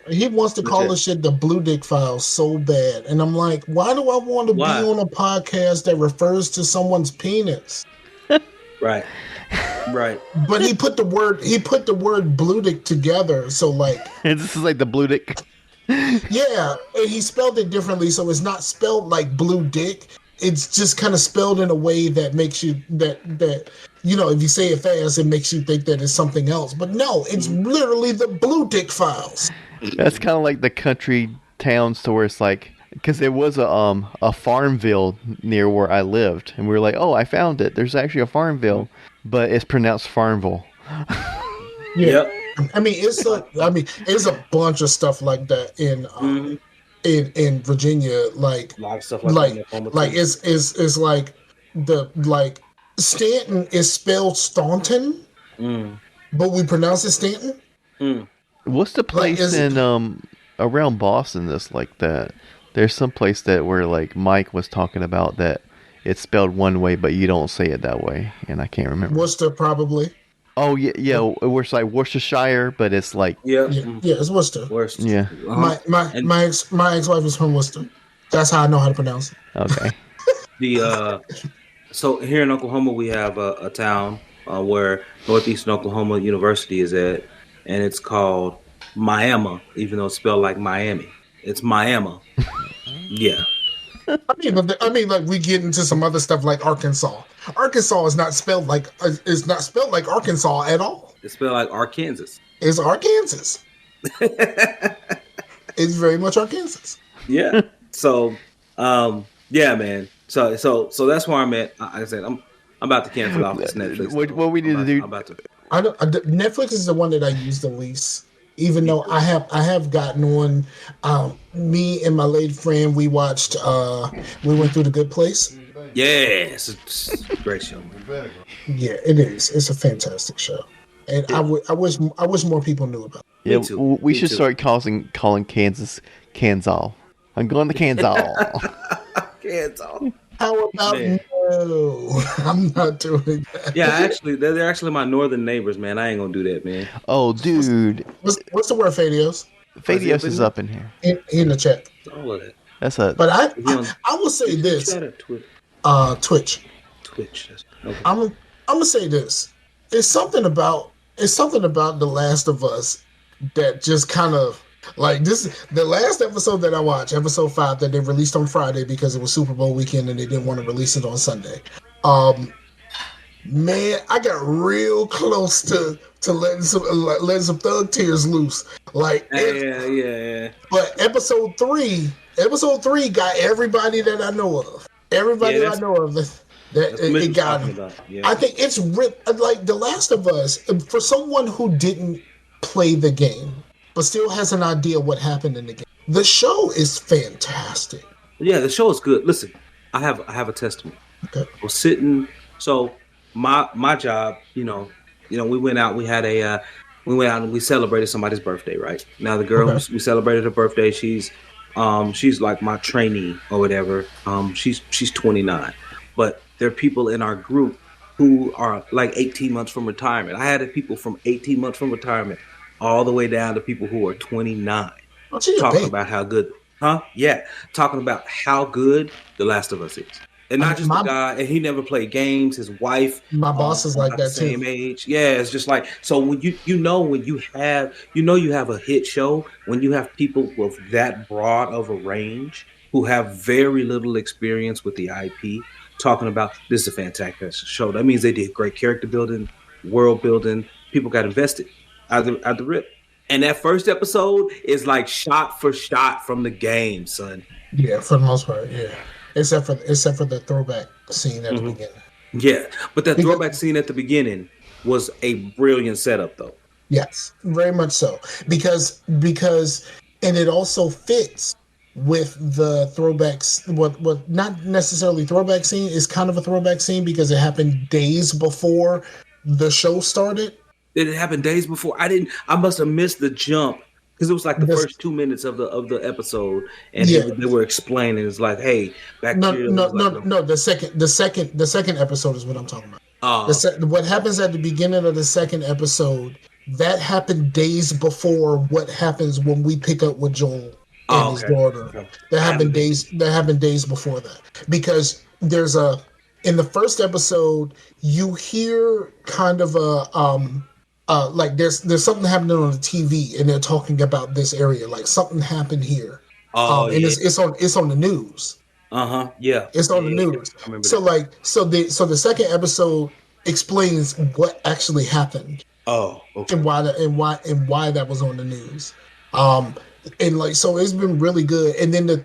He wants to call this shit the Blue Dick Files so bad, and I'm like, why do I want to be on a podcast that refers to someone's penis? Right. But he put the word Blue Dick together, so like This is like the Blue Dick. Yeah, and he spelled it differently, so it's not spelled like Blue Dick. It's just kind of spelled in a way that makes you that if you say it fast, it makes you think that it's something else. But no, it's literally the Blue Dick Files. That's kind of like the country towns to where it's like, because there was a Farmville near where I lived, and we were like, oh, I found it. There's actually a Farmville, but it's pronounced Farmville. Yeah. Yep. It's a bunch of stuff like that in Virginia, like a lot of stuff it's like Stanton is spelled Staunton, but we pronounce it Stanton. What's the place in around Boston that's like that? There's some place that where like Mike was talking about that it's spelled one way, but you don't say it that way, and I can't remember. Worcester, probably. Oh yeah, it's like Worcestershire, but it's like it's Worcester. Yeah. My ex-wife is from Worcester. That's how I know how to pronounce it. Okay. So here in Oklahoma, we have a town where Northeastern Oklahoma University is at, and it's called Miami, even though it's spelled like Miami. It's Miami. Yeah. I mean, like we get into some other stuff like Arkansas. Arkansas is not spelled like Arkansas at all. It's spelled like Arkansas. It's Arkansas. It's very much Arkansas. Yeah. So, yeah, man. So that's where I'm at. Like I said, I'm about to cancel off this Netflix. What we need to do? Netflix is the one that I use the least. Even though I have gotten on, me and my lady friend, we went through The Good Place. Yes, it's a great show. Yeah, it is. It's a fantastic show, and I wish more people knew about it. Yeah, we should start calling Kansas Kansas. I'm going to Kansas. Kansas. How about no? I'm not doing that. Yeah, actually, they're actually my northern neighbors, man. I ain't gonna do that, man. Oh, dude. What's the word, Fadios? Fadios is up in here. In the chat. All of that. That's a. But I will say this. Twitch. Okay. I'm gonna say this. It's something about The Last of Us that just kind of like this. The last episode that I watched, episode 5, that they released on Friday because it was Super Bowl weekend and they didn't want to release it on Sunday. Man, I got real close to letting some thug tears loose. Like, yeah. But episode 3 got everybody that I know of. Everybody I know of that it got him. Yeah. I think it's like The Last of Us, for someone who didn't play the game but still has an idea what happened in the game. The show is fantastic. Yeah, the show is good. Listen, I have a testimony. Okay. I was sitting. So my job, we went out. We went out and we celebrated somebody's birthday. Right now, the girl we celebrated her birthday. She's like my trainee or whatever. She's 29, but there are people in our group who are like 18 months from retirement. I had people from 18 months from retirement all the way down to people who are 29 talking about how good, talking about how good The Last of Us is. And not just the guy, and he never played games. His wife, my boss is like about the that same too. age. Yeah, it's just like so when when you have a hit show when you have people with that broad of a range who have very little experience with the IP talking about this is a fantastic show. That means they did great character building, world building. People got invested at the rip. And that first episode is like shot for shot from the game, son. Yeah, for the most part, yeah. Except for the throwback scene at the beginning. Yeah, but that throwback scene at the beginning was a brilliant setup, though. Yes, very much so. Because and it also fits with the throwbacks. What not necessarily throwback scene is kind of a throwback scene because it happened days before the show started. Did it happen days before? I must have missed the jump because it was like the first 2 minutes of the episode, and they were explaining. It's like, hey, bacteria. No. The second episode is what I'm talking about. What happens at the beginning of the second episode that happened days before what happens when we pick up with Joel and his daughter. Okay. That happened days before that because there's in the first episode you hear kind of like there's something happening on the TV and they're talking about this area, like something happened here. It's on the news. Yeah. It's on the news. So the second episode explains what actually happened. Oh, okay. And why that was on the news. And like so it's been really good. And then the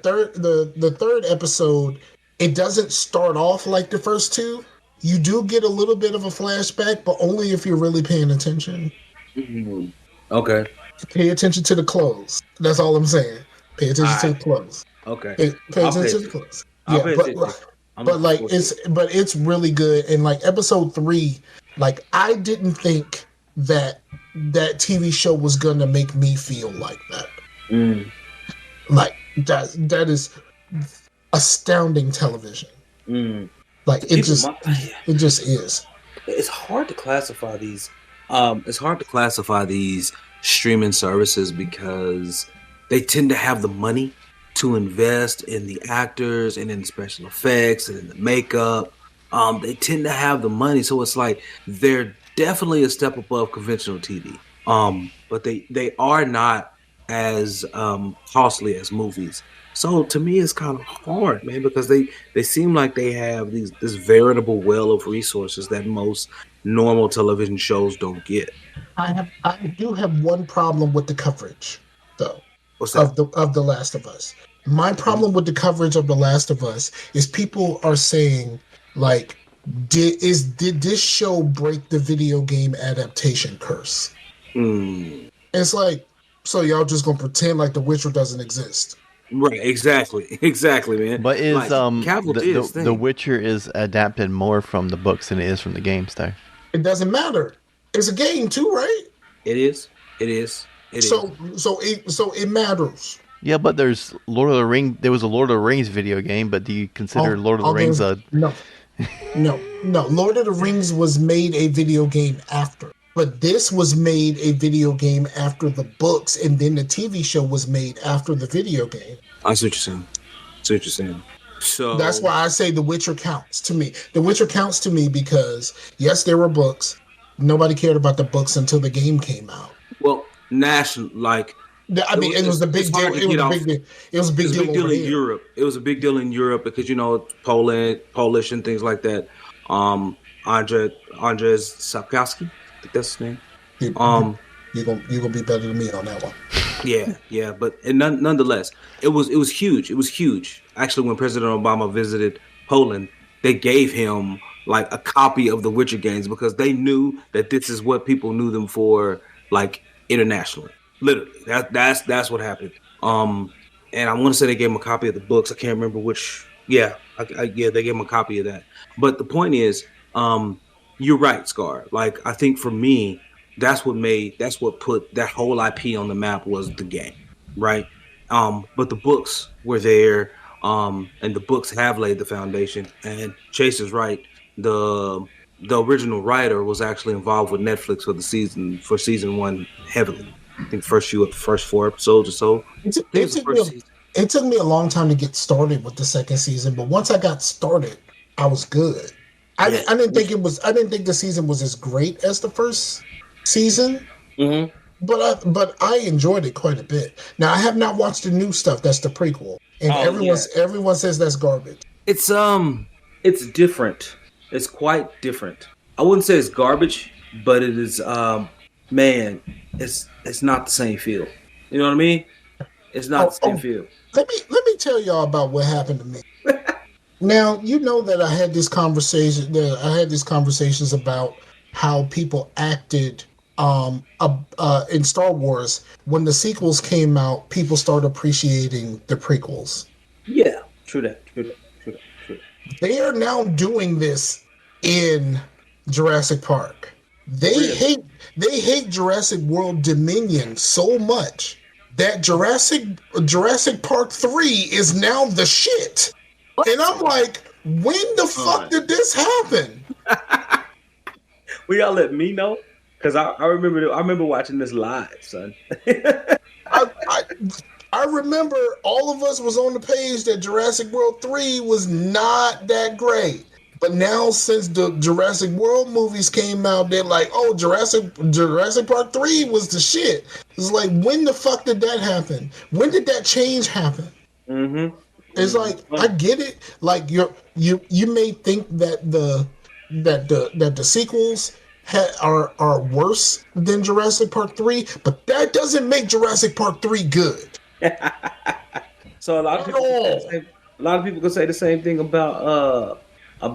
third episode, it doesn't start off like the first two. You do get a little bit of a flashback, but only if you're really paying attention. Mm-hmm. Okay. Pay attention to the clothes. That's all I'm saying. Pay attention to the clothes. Okay. Pay attention to the clothes. Yeah, but it's really good. And like episode 3, like I didn't think that TV show was gonna make me feel like that. Like that is astounding television. Like it just is. It's hard to classify these. It's hard to classify these streaming services because they tend to have the money to invest in the actors and in the special effects and in the makeup. They tend to have the money, so it's like they're definitely a step above conventional TV. But they are not as costly as movies. So to me, it's kind of hard, man, because they seem like they have this veritable well of resources that most normal television shows don't get. I do have one problem with the coverage, though. What's that? Of The Last of Us. My problem with the coverage of The Last of Us is people are saying like, did this show break the video game adaptation curse? It's like, so y'all just gonna pretend like The Witcher doesn't exist? Right, exactly, man. But is the Witcher is adapted more from the books than it is from the games, though? It doesn't matter. It's a game too, right? It is. So it matters. Yeah, but there's Lord of the Rings. There was a Lord of the Rings video game, but do you consider Lord of the Rings a no? Lord of the Rings was made a video game after. But this was made a video game after the books, and then the TV show was made after the video game. I see what you're saying. So that's why I say The Witcher counts to me. The Witcher counts to me because, yes, there were books. Nobody cared about the books until the game came out. Well, national, like... it was a big deal. It was a big deal in Europe. It was a big deal in Europe because, Polish and things like that. Andrzej Sapkowski. I think that's his name. You're gonna be better than me on that one. Yeah, but nonetheless, it was huge. It was huge. Actually, when President Obama visited Poland, they gave him like a copy of the Witcher games because they knew that this is what people knew them for, like internationally. Literally, that's what happened. And I want to say they gave him a copy of the books. I can't remember which. Yeah, they gave him a copy of that. But the point is, you're right, Scar. Like, I think for me, that's what put that whole IP on the map was the game, right? But the books were there, and the books have laid the foundation. And Chase is right. The original writer was actually involved with Netflix for season 1 heavily. I think first 4 episodes or so. It took me a long time to get started with the second season, but once I got started, I was good. I didn't think it was. I didn't think the season was as great as the first season. Mm-hmm. But I enjoyed it quite a bit. Now I have not watched the new stuff. That's the prequel, and everyone says that's garbage. It's different. It's quite different. I wouldn't say it's garbage, but it is. Man, it's not the same feel. You know what I mean? It's not the same feel. Let me tell y'all about what happened to me. Now you know that I had this conversation. That I had these conversations about how people acted in Star Wars when the sequels came out. People started appreciating the prequels. Yeah, true that. They are now doing this in Jurassic Park. They hate Jurassic World Dominion so much that Jurassic Park 3 is now the shit. What? And I'm like, when the fuck did this happen? Will y'all let me know? Because I remember watching this live, son. I remember all of us was on the page that Jurassic World 3 was not that great. But now since the Jurassic World movies came out, they're like, oh, Jurassic Park 3 was the shit. It's like, when the fuck did that happen? When did that change happen? Mm-hmm. It's like, I get it. Like you may think that the sequels are worse than Jurassic Park 3, but that doesn't make Jurassic Park 3 good. So a lot of people can say the same thing about so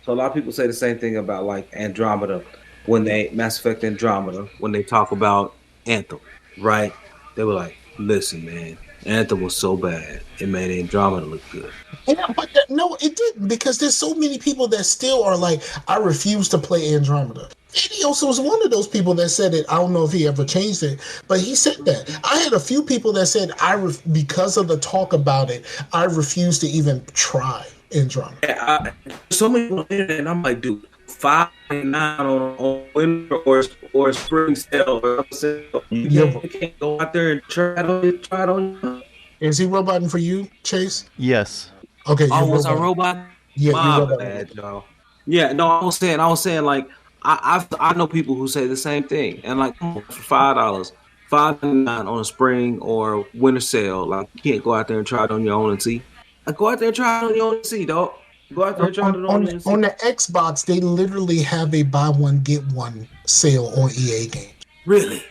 a lot of people say the same thing about like Andromeda when Mass Effect Andromeda when they talk about Anthem, right? They were like, listen, man, Anthem was so bad it made Andromeda look good. Yeah, but no, it didn't, because there's so many people that still are like, I refuse to play Andromeda. He also was one of those people that said it. I don't know if he ever changed it, but he said that. I had a few people that said, because of the talk about it, I refuse to even try Andromeda. Yeah, so many people in it, and I'm like, dude, $5.99 on winter or spring sale or sale. You can't go out there and try it on. Is he roboting for you, Chase? Yes. Okay. Was I robot? Yeah, my bad, y'all. Yeah, no, I was saying like I know people who say the same thing, and like for $5, $5.99 on a spring or winter sale, like you can't go out there and try it on your own and see. Like, go out there and try it on your own and see, dog. Go out there and try it on your own and see. On the Xbox, they literally have a buy one get one sale on EA games. Really?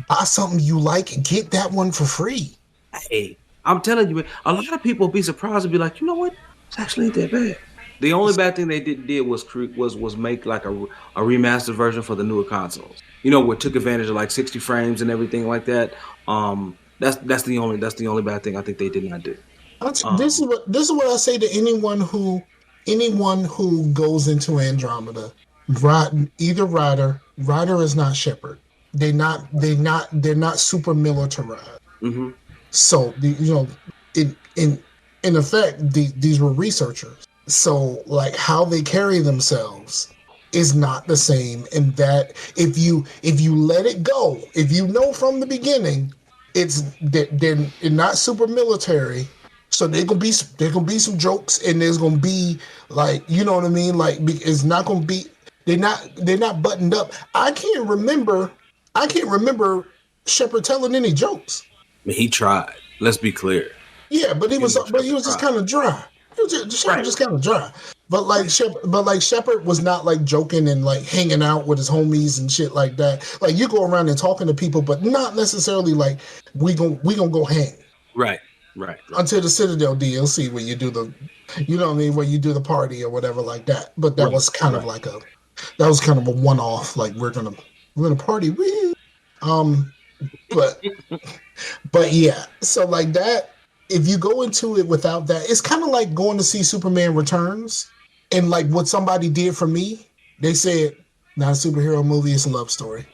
Buy something you like and get that one for free. Hey, I'm telling you, a lot of people be surprised and be like, you know what? It's actually ain't that bad. The only bad thing they did was make like a remastered version for the newer consoles. You know, where it took advantage of like 60 frames and everything like that. That's the only bad thing I think they did not do. This is what I say to anyone who goes into Andromeda. Either Ryder is not Shepard. They're not super militarized. Mm-hmm. So in effect, these were researchers. So like how they carry themselves is not the same. And that if you let it go, if you know from the beginning, they're not super military. So there's gonna be some jokes, and there's gonna be like, you know what I mean? Like, it's not gonna be, they're not buttoned up. I can't remember Shepard telling any jokes. I mean, he tried. Let's be clear. Yeah, but he was just kind of dry. Shepard just kind of dry. But Shepard was not like joking and like hanging out with his homies and shit like that. Like, you go around and talking to people, but not necessarily like we gonna go hang. Right. Until the Citadel DLC, where you do the, you know what I mean, where you do the party or whatever like that. But that was kind of like a one-off. Like, we're gonna party. But yeah. So like that, if you go into it without that, it's kind of like going to see Superman Returns, and like what somebody did for me. They said, not a superhero movie, it's a love story.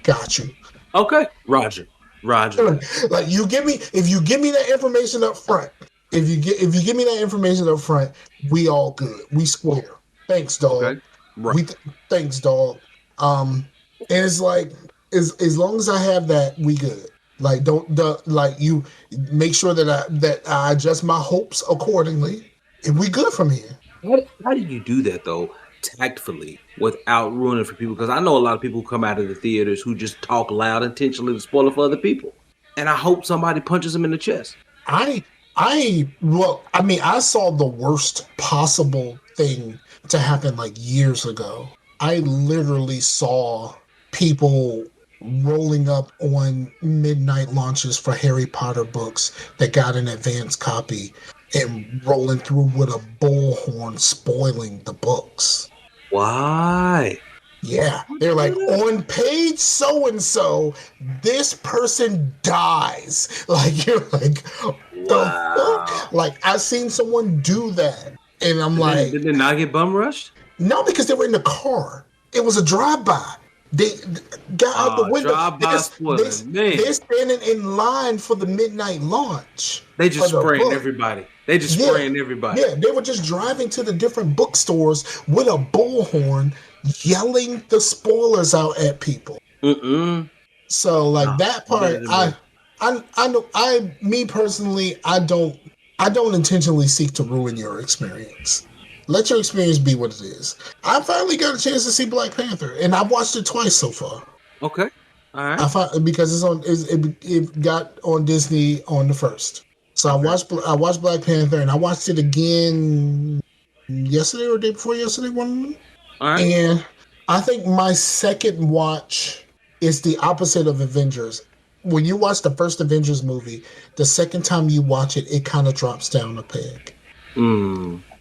Got you. Okay, Roger. Like, if you give me that information up front, we all good. We square. Thanks, dog. Okay. Right. Thanks, dog. And it's like, as long as I have that, we good. Like, you make sure that I adjust my hopes accordingly, and we good from here. How do you do that though, tactfully, without ruining for people? Because I know a lot of people who come out of the theaters who just talk loud intentionally to spoil it for other people, and I hope somebody punches them in the chest. I saw the worst possible thing to happen like years ago. I literally saw people rolling up on midnight launches for Harry Potter books that got an advance copy and rolling through with a bullhorn spoiling the books. Why? Yeah, they're like, on page so and so, this person dies. Like, you're like, the fuck? Like, I've seen someone do that, and I'm like, did they not get bum rushed? No, because they were in the car. It was a drive-by. They got out the window. They're standing in line for the midnight launch. They just spraying everybody. Yeah, they were just driving to the different bookstores with a bullhorn, yelling the spoilers out at people. So, like, that part, me personally, I don't intentionally seek to ruin your experience. Let your experience be what it is. I finally got a chance to see Black Panther, and I've watched it twice so far. Okay, all right. Because it got on Disney on the 1st. So okay. I watched Black Panther, and I watched it again yesterday or the day before yesterday. One of them. All right. And I think my second watch is the opposite of Avengers. When you watch the first Avengers movie, the second time you watch it, it kind of drops down a peg.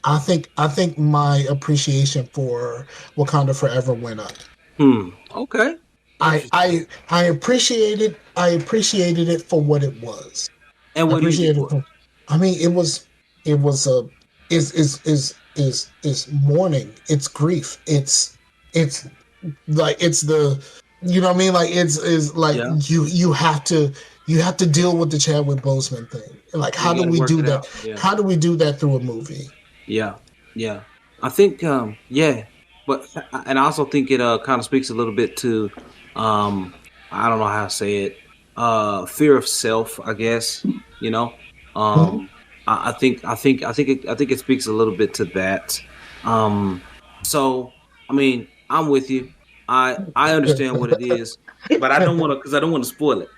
I think my appreciation for Wakanda Forever went up. Okay. I appreciated it for what it was. And what it's mourning, it's grief, it's the, you know what I mean? Like it's like you have to deal with the Chadwick Boseman thing. Like, how do we do that? Yeah. How do we do that through a movie? Yeah. I think, but and I also think it kind of speaks a little bit to, I don't know how to say it, fear of self, I guess. You know, I think it speaks a little bit to that. So I mean, I'm with you. I understand what it is, but I don't want to spoil it.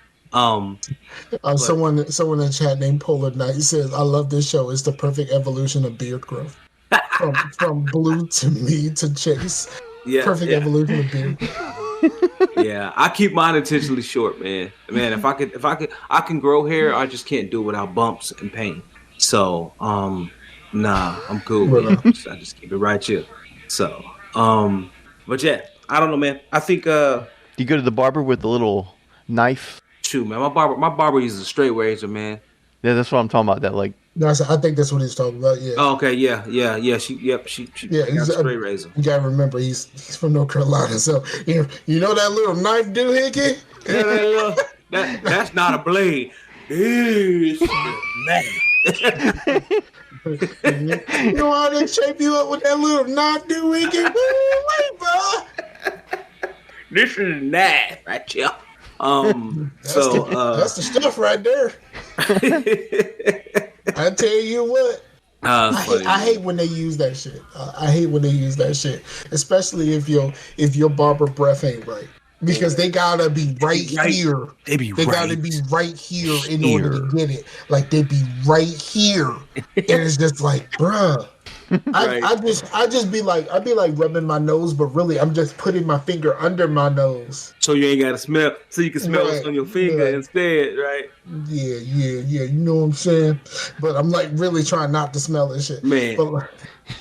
Someone in the chat named Polar Knight says, "I love this show. It's the perfect evolution of beard growth, from Blue to me to Chase. Perfect evolution of beard." Yeah, I keep mine intentionally short, man. If I can grow hair. I just can't do it without bumps and pain. So, nah, I'm cool. Man. I just keep it right here. So, but yeah, I don't know, man. I think do you go to the barber with the little knife? Shoot, man, my barber uses a straight razor, man. Yeah, that's what I'm talking about. That like. I think that's what he's talking about. Yeah. Oh, okay. Yeah. She got a straight razor. You gotta remember, he's from North Carolina, so you know that little knife doohickey. Yeah, that's not a blade. It's a knife. You know how they shape you up with that little knife doohickey? Wait, bro. This is a knife right here. That's the stuff right there. I tell you what, I hate when they use that shit. I hate when they use that shit, especially if your barber breath ain't right, because they gotta be right here. They gotta be right here in order to get it. Like, they be right here, and it's just like, bruh. I just be like rubbing my nose, but really I'm just putting my finger under my nose. So you ain't gotta smell, so you can smell what's on your finger instead, right? Yeah. You know what I'm saying? But I'm like really trying not to smell this shit. Man. What's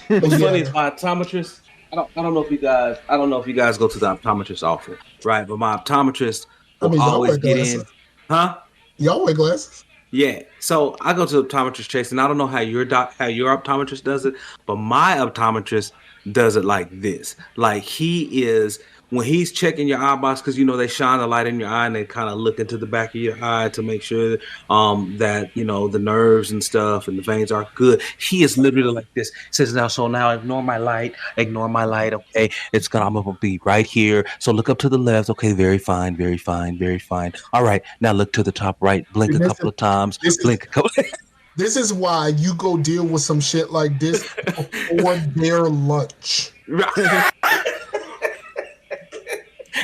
funny is my optometrist, I don't know if you guys go to the optometrist often, right? But my optometrist will always get in. Huh? Y'all wear glasses? Yeah, so I go to the optometrist, Chase, and I don't know how your optometrist does it, but my optometrist does it like this. Like, he is, when he's checking your eye box, because, you know, they shine the light in your eye and they kind of look into the back of your eye to make sure that, you know, the nerves and stuff and the veins are good. He is literally like this. He says, now ignore my light, okay? I'm going to be right here. So look up to the left. Okay, very fine. All right, now look to the top right. Blink a couple of times. Blink a couple. This is why you go deal with some shit like this before their lunch.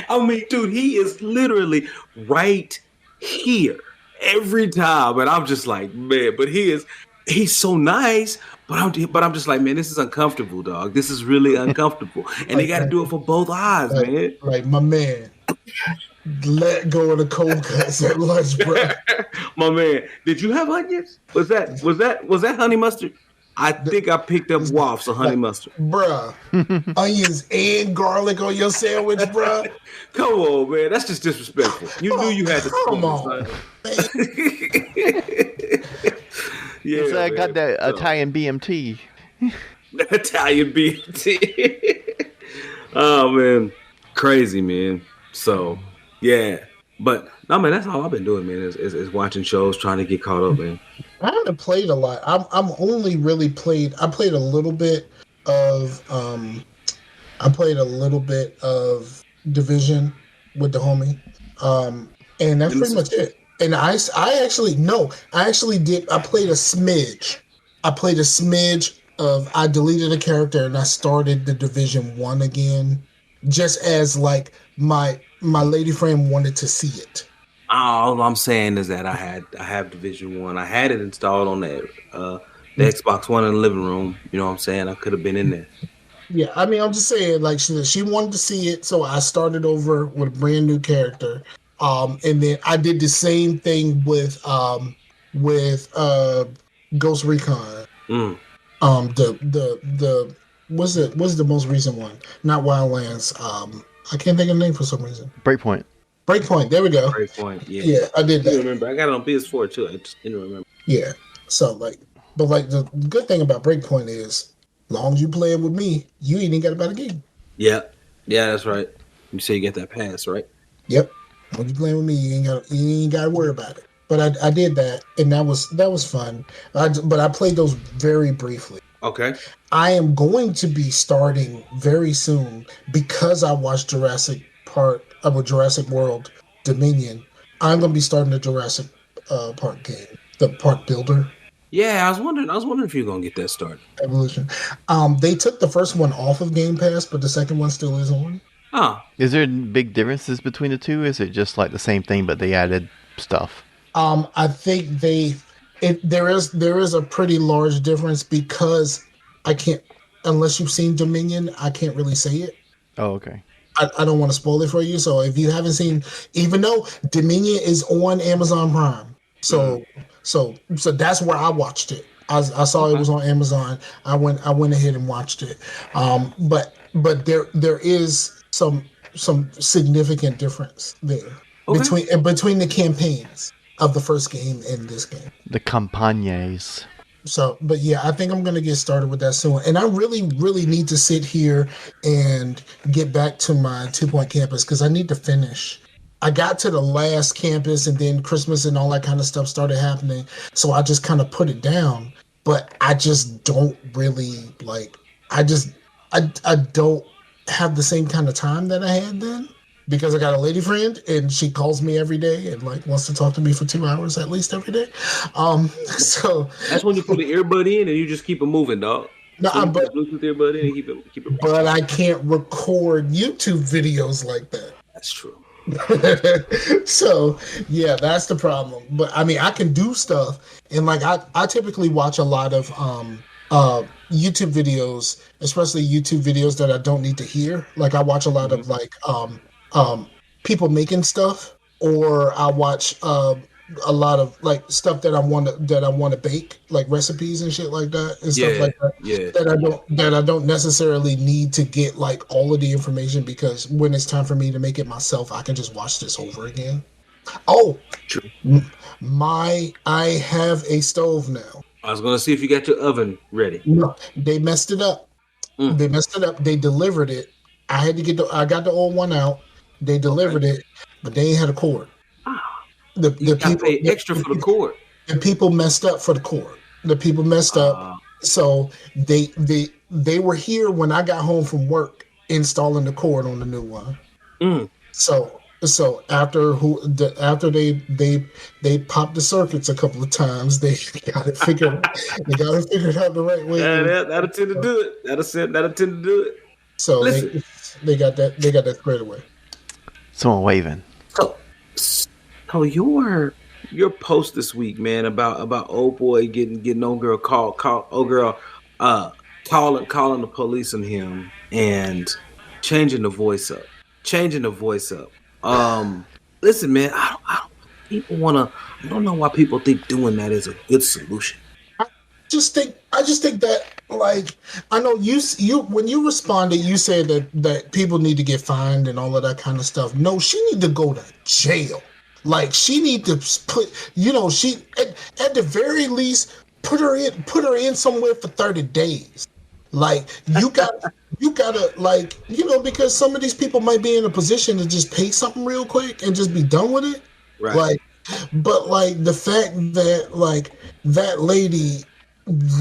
I mean, dude, he is literally right here every time, and I'm just like, man. But he's so nice. But I'm just like, man, this is uncomfortable, dog. This is really uncomfortable, and they got to do it for both eyes, man. Like my man, let go of the cold cuts at lunch, bro. My man, did you have onions? Was that honey mustard? I think I picked up wafts of honey mustard. Bruh, onions and garlic on your sandwich, bruh. Come on, man. That's just disrespectful. You knew you had to come on. Yeah, so I got that Italian BMT. Italian BMT. Oh, man. Crazy, man. So, yeah. But, no, man, that's all I've been doing, man, is watching shows, trying to get caught up, man. I haven't played a lot. I'm only really played. I played a little bit of Division with the homie, and that's pretty much it. And I actually did. I played a smidge. I deleted a character and I started the Division 1 again, just as like my lady friend wanted to see it. All I'm saying is that I have Division 1. I had it installed on the Xbox One in the living room. You know what I'm saying? I could have been in there. Yeah, I mean, I'm just saying, like, she wanted to see it, so I started over with a brand new character. And then I did the same thing with Ghost Recon. What's the most recent one? Not Wildlands. I can't think of the name for some reason. Breakpoint. There we go. Breakpoint. Yeah. Yeah, I did that. I remember. I got it on PS4 too. I just didn't remember. Yeah. So the good thing about Breakpoint is, long as you play it with me, you ain't even got to buy the game. Yeah. Yeah, that's right. You say you get that pass, right? Yep. When you playing with me, you ain't got to worry about it. But I did that, and that was fun. But I played those very briefly. Okay. I am going to be starting very soon because I watched Jurassic World Dominion. I'm going to be starting the Jurassic Park game, the Park Builder. Yeah, I was wondering if you're going to get that started. Evolution. They took the first one off of Game Pass, but the second one still is on. Oh. Is there big differences between the two? Is it just like the same thing, but they added stuff? I think there is a pretty large difference because I can't, unless you've seen Dominion, I can't really say it. Oh, okay. I don't want to spoil it for you. So if you haven't seen, even though Dominion is on Amazon Prime, so that's where I watched it. I saw it was on Amazon. I went ahead and watched it. But there is some significant difference there between the campaigns of the first game and this game. The campagnes. So, but yeah, I think I'm going to get started with that soon. And I really, really need to sit here and get back to my 2 Point Campus because I need to finish. I got to the last campus and then Christmas and all that kind of stuff started happening. So I just kind of put it down. But I just don't really I don't have the same kind of time that I had then. Because I got a lady friend and she calls me every day and wants to talk to me for 2 hours at least every day. So that's when you put the earbud in and you just keep it moving, dog. No, so but Bluetooth earbud in and keep it. But I can't record YouTube videos like that. That's true. So yeah, that's the problem. But I mean, I can do stuff and I typically watch a lot of YouTube videos, especially YouTube videos that I don't need to hear. I watch a lot of people making stuff, or I watch a lot of stuff that I want to bake, recipes and shit like that and stuff like that. Yeah. That I don't necessarily need to get all of the information, because when it's time for me to make it myself, I can just watch this over again. Oh, true. I have a stove now. I was gonna see if you got your oven ready. No, they messed it up. They messed it up. They delivered it. I got the old one out. They delivered it, but they ain't had a cord. The people paid extra for the cord. The people messed up for the cord. The people messed up. So they were here when I got home from work installing the cord on the new one. So So after they popped the circuits a couple of times, they got it figured they got it figured out the right way. That'll tend to do it. That'll tend to do it. So Listen, they got that squared away. Someone waving. So your post this week, man, about old boy getting old girl calling the police on him and changing the voice up. Listen, man, I don't know why people think doing that is a good solution. I just think that, like, I know you when you responded, you said that people need to get fined and all of that kind of stuff. No, she need to go to jail. Like, she need to put, she at the very least put her in somewhere for 30 days. Like, you gotta, like, because some of these people might be in a position to just pay something real quick and just be done with it. Right. Like, but like the fact that, like, that lady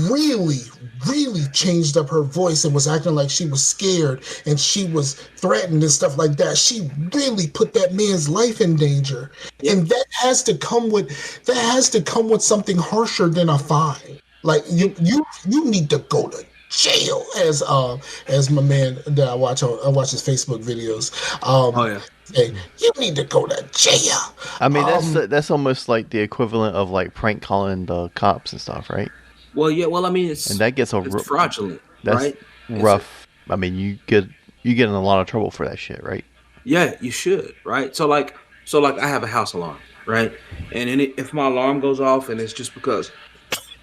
really, really changed up her voice and was acting like she was scared and she was threatened and stuff like that. She really put that man's life in danger. Yep. And that has to come with something harsher than a fine. Like, you need to go to jail, as my man that I watch his Facebook videos. Hey, you need to go to jail. I mean, that's almost like the equivalent of, like, prank calling the cops and stuff, right? Well, yeah. Well, I mean, it's fraudulent. That's right? rough. I mean, you get in a lot of trouble for that shit, right? Yeah, you should, right? So like I have a house alarm, right? And if my alarm goes off and it's just because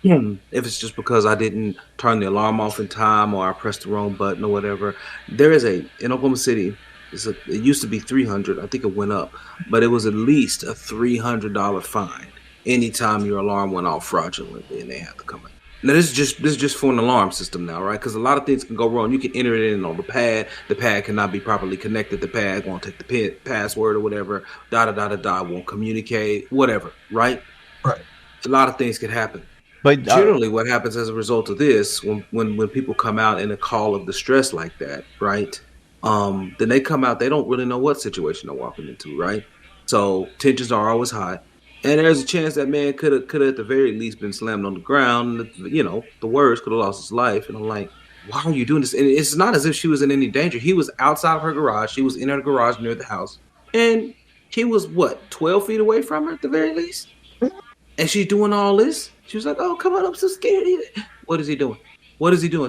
I didn't turn the alarm off in time or I pressed the wrong button or whatever, there is in Oklahoma City. It used to be $300. I think it went up, but it was at least a $300 fine anytime your alarm went off fraudulently, and they have to come in. Now this is just for an alarm system now, right? Because a lot of things can go wrong. You can enter it in on the pad. The pad cannot be properly connected. The pad won't take the password or whatever. Won't communicate. Whatever, right? Right. A lot of things can happen. But generally, what happens as a result of this, when people come out in a call of distress like that, right? Then they come out. They don't really know what situation they're walking into, right? So tensions are always high. And there's a chance that man could have at the very least been slammed on the ground. The words could have lost his life. And I'm like, why are you doing this? And it's not as if she was in any danger. He was outside of her garage. She was in her garage near the house. And he was, 12 feet away from her at the very least? And she's doing all this? She was like, oh, come on, I'm so scared. What is he doing?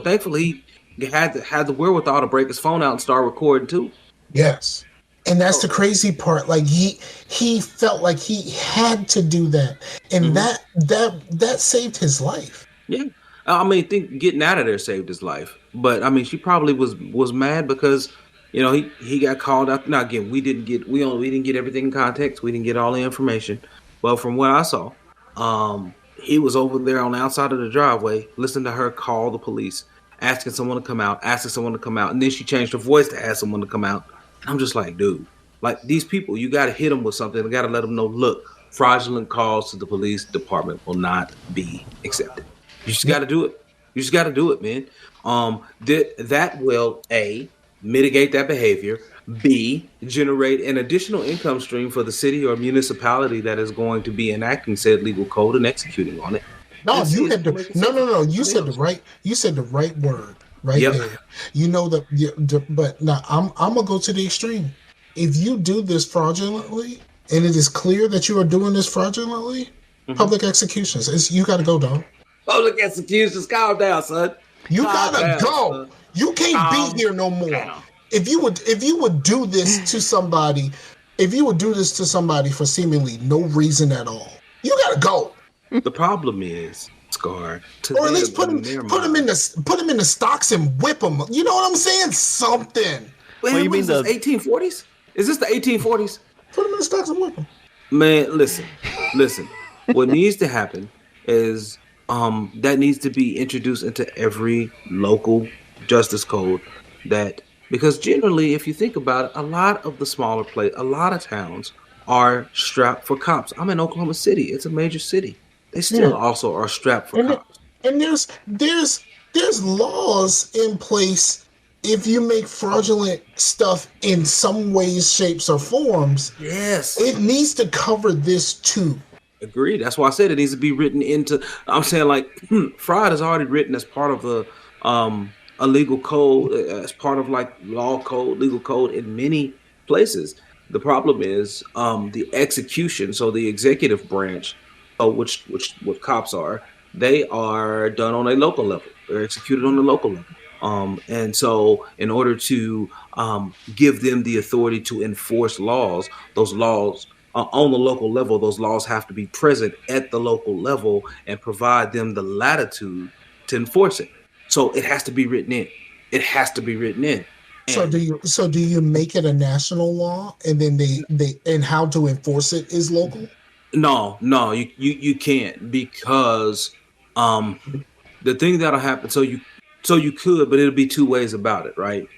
Thankfully, he had the wherewithal to break his phone out and start recording too. Yes. And that's the crazy part. Like, he felt like he had to do that, and that saved his life. Yeah, I mean, I think getting out of there saved his life. But I mean, she probably was mad because he got called out. Now again, we didn't get everything in context. We didn't get all the information. Well, from what I saw, he was over there on the outside of the driveway, listening to her call the police, asking someone to come out, and then she changed her voice to ask someone to come out. I'm just like, dude, like, these people, you got to hit them with something. You got to let them know, look, fraudulent calls to the police department will not be accepted. You just got to do it. You just got to do it, man. That will, A, mitigate that behavior, B, generate an additional income stream for the city or municipality that is going to be enacting said legal code and executing on it. No, you had to. No. You said the right word. Right there, but now I'm gonna go to the extreme. If you do this fraudulently, and it is clear that you are doing this fraudulently, public executions. You got to go, dog. Public executions, calm down, son. You gotta go. Son. You can't be here no more. Down. If you would do this to somebody, for seemingly no reason at all, you gotta go. The problem is, Scar, or at least put him in the stocks and whip him. You know what I'm saying? Something. Wait, you mean the 1840s? Is this the 1840s? Put him in the stocks and whip him. Man, listen. What needs to happen is that needs to be introduced into every local justice code. Because generally, if you think about it, a lot of the smaller a lot of towns are strapped for cops. I'm in Oklahoma City. It's a major city. They still also are strapped for cops. And there's laws in place if you make fraudulent stuff in some ways, shapes, or forms, yes, it needs to cover this too. Agreed. That's why I said it needs to be written into. I'm saying like fraud is already written as part of the a legal code, as part of like law code, legal code in many places. The problem is the execution. So the executive branch, which what cops are, they are done on a local level. They're executed on the local level. And so in order to give them the authority to enforce laws, those laws on the local level, those laws have to be present at the local level and provide them the latitude to enforce it. So it has to be written in. It has to be written in. And so do you make it a national law and then they and how to enforce it is local? No, you can't, because the thing that'll happen. So you could, but it'll be two ways about it, right?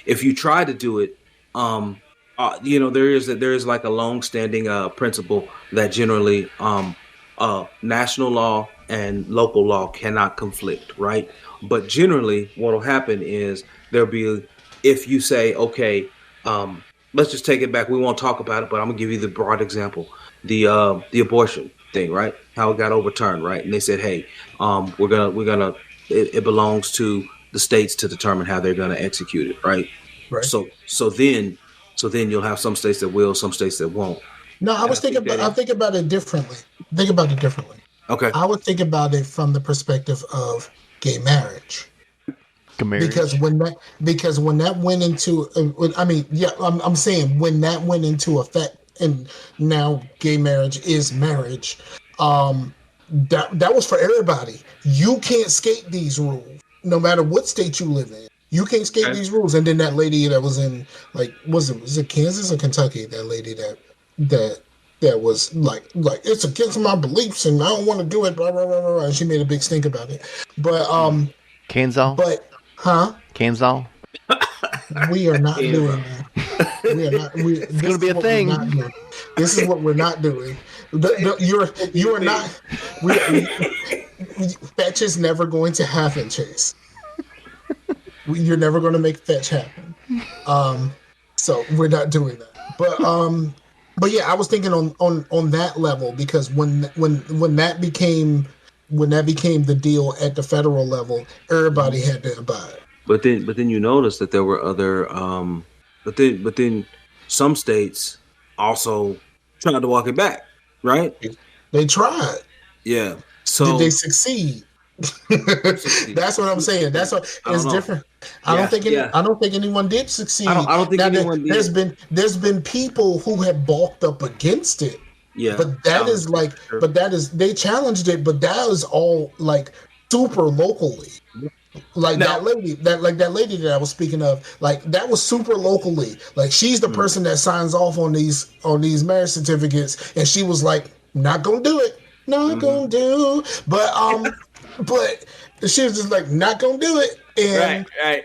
If you try to do it, there is like a long-standing principle that generally national law and local law cannot conflict, right? But generally, what will happen is there'll be, if you say, okay, let's just take it back. We won't talk about it, but I'm gonna give you the broad example, the abortion thing, right? How it got overturned, right? And they said, hey, we're gonna it belongs to the states to determine how they're gonna execute it, right? Right. So then you'll have some states that will, some states that won't. No, I think about it differently. Think about it differently. Okay. I would think about it from the perspective of gay marriage. Because when that went into, I'm saying when that went into effect, and now gay marriage is marriage. That was for everybody. You can't skate these rules, no matter what state you live in. You can't skate these rules. And then that lady that was in, like, was it Kansas or Kentucky? That lady that was like it's against my beliefs and I don't want to do it. Blah blah blah blah. And she made a big stink about it. But Kansas. But Kansas. We are not doing that. We are not. It's going to be a thing. This is what we're not doing. You are not. Fetch is never going to happen, Chase. You're never going to make fetch happen. So we're not doing that. But yeah, I was thinking on that level, because when that became the deal at the federal level, everybody had to abide. But then you notice that there were other but then some states also tried to walk it back, right? They tried. Yeah. So did they succeed? That's what I'm saying. That's what it's different. I don't think anyone did succeed. I don't think anyone did. There's been people who have balked up against it. Yeah. But they challenged it, but that was all like super locally. Like that lady that I was speaking of, like that was super locally. Like she's the person that signs off on these marriage certificates, and she was like, not gonna do it. Not gonna do. But she was just like, not gonna do it. And right.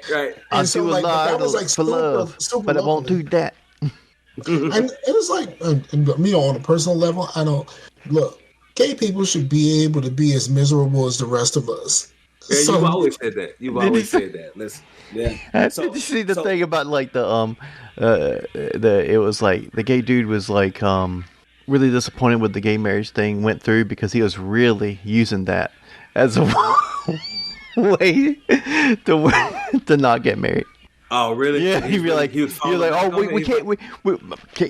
And so like that was like super but I won't do that. And it was like, on a personal level, I don't look. Gay people should be able to be as miserable as the rest of us. Yeah, you've always said that. Listen, yeah. Did you see the thing about like it was like the gay dude was like really disappointed with the gay marriage thing went through because he was really using that as a way to not get married. Oh, really? Yeah, he was like, oh, we can't,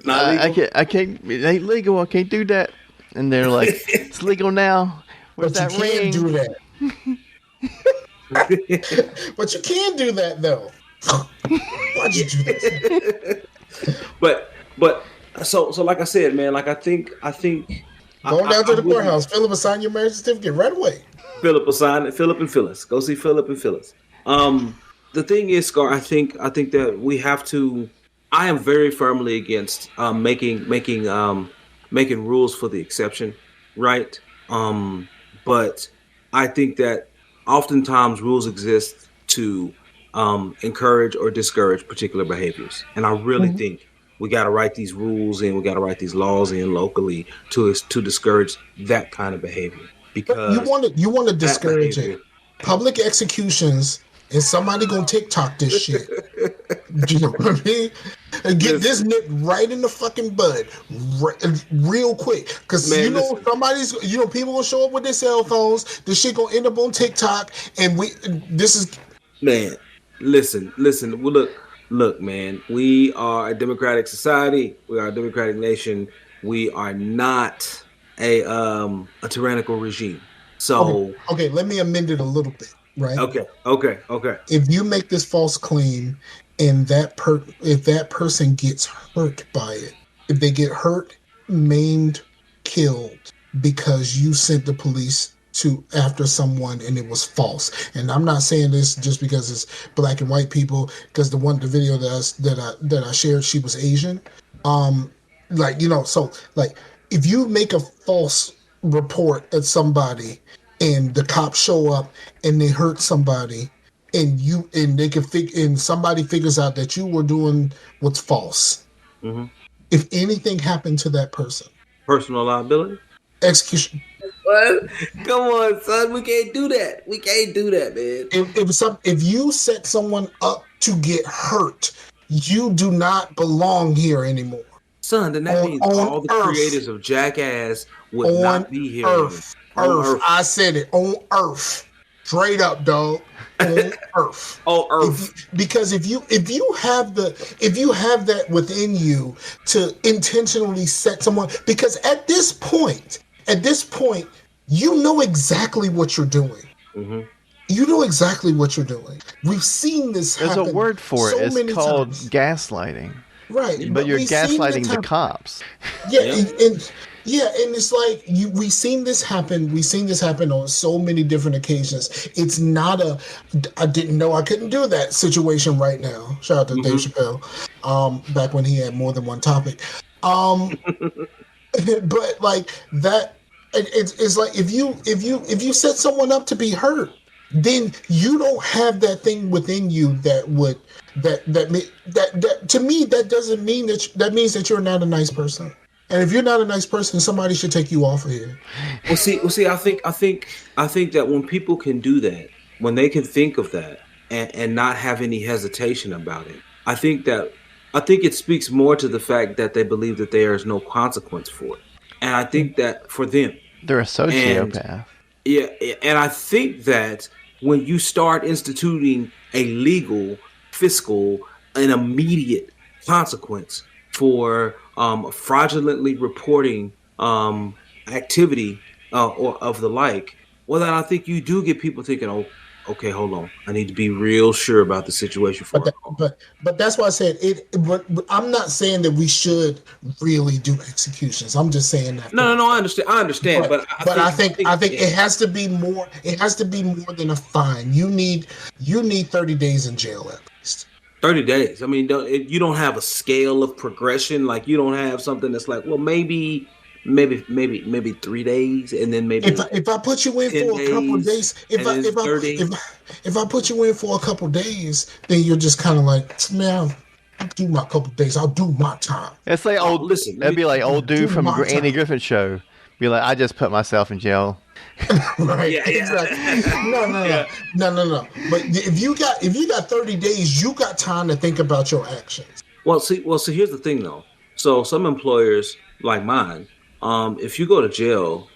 I can't, it ain't legal, I can't do that. And they're like, it's legal now. Where's that ring? Do that. But you can do that though. Why'd you do that? But so like I said, man, like I think going down to the courthouse, Philip will sign your marriage certificate right away. Philip will sign it. Philip and Phyllis. Go see Philip and Phyllis. The thing is, Scar, I think that we have to. I am very firmly against making rules for the exception, right? But I think that oftentimes rules exist to encourage or discourage particular behaviors, and I really think we got to write these rules in, we got to write these laws in locally to discourage that kind of behavior. Because you want to discourage it. Public executions and somebody gonna TikTok this shit. Do you know what I mean? And get this nip right in the fucking bud, real quick. Because somebody's, people gonna show up with their cell phones. This shit gonna end up on TikTok, and man. Listen. Well, look, man. We are a democratic society. We are a democratic nation. We are not a tyrannical regime. So okay, let me amend it a little bit. Right. Okay. If you make this false claim, and if that person gets hurt by it, if they get hurt, maimed, killed because you sent the police after someone and it was false, and I'm not saying this just because it's black and white people, because the video that I shared, she was Asian. If you make a false report at somebody, and the cops show up and they hurt somebody, and somebody figures out that you were doing what's false. Mm-hmm. If anything happened to that person, personal liability, execution. What? Come on, son. We can't do that. Man. If you set someone up to get hurt, you do not belong here anymore. Son, then that means all the creators of Jackass would not be here. Earth. I said it, on Earth. Straight up, dog. On Earth. Oh, Earth. Because if you have that within you to intentionally set someone, because at this point, you know exactly what you're doing. Mm-hmm. You know exactly what you're doing. We've seen this happen. There's a word for it. It's called gaslighting. Right. But you're gaslighting the cops. Yeah, and it's like we've seen this happen. We've seen this happen on so many different occasions. It's not I didn't know I couldn't do that situation right now. Shout out to Dave Chappelle, back when he had more than one topic. But like that, it's like if you set someone up to be hurt, then you don't have that thing within you that to me that doesn't mean that means that you're not a nice person. And if you're not a nice person, somebody should take you off of here. Well, see, I think that when people can do that, when they can think of that and not have any hesitation about it, I think it speaks more to the fact that they believe that there is no consequence for it. And I think that for them, they're a sociopath. And I think that when you start instituting a legal, fiscal, and immediate consequence for fraudulently reporting activity or of the like, well, then I think you do get people thinking, oh, okay, hold on, I need to be real sure about the situation. But that's why I said it. But I'm not saying that we should really do executions. I'm just saying that. No, I understand. But I think it has to be more. It has to be more than a fine. You need 30 days in jail at least. 30 days. I mean, you don't have a scale of progression. Like, you don't have something that's like, well, maybe 3 days, and then maybe if I put you in for a couple of days, if I put you in for a couple of days, then you're just kind of like, man, I'll do my couple of days. I'll do my time. It's like that'd be like old dude from Andy Griffith show. Be like, I just put myself in jail. Right. Yeah. Exactly. No. But if you got 30 days, you got time to think about your actions. Well, see, here's the thing though. So some employers like mine, if you go to jail,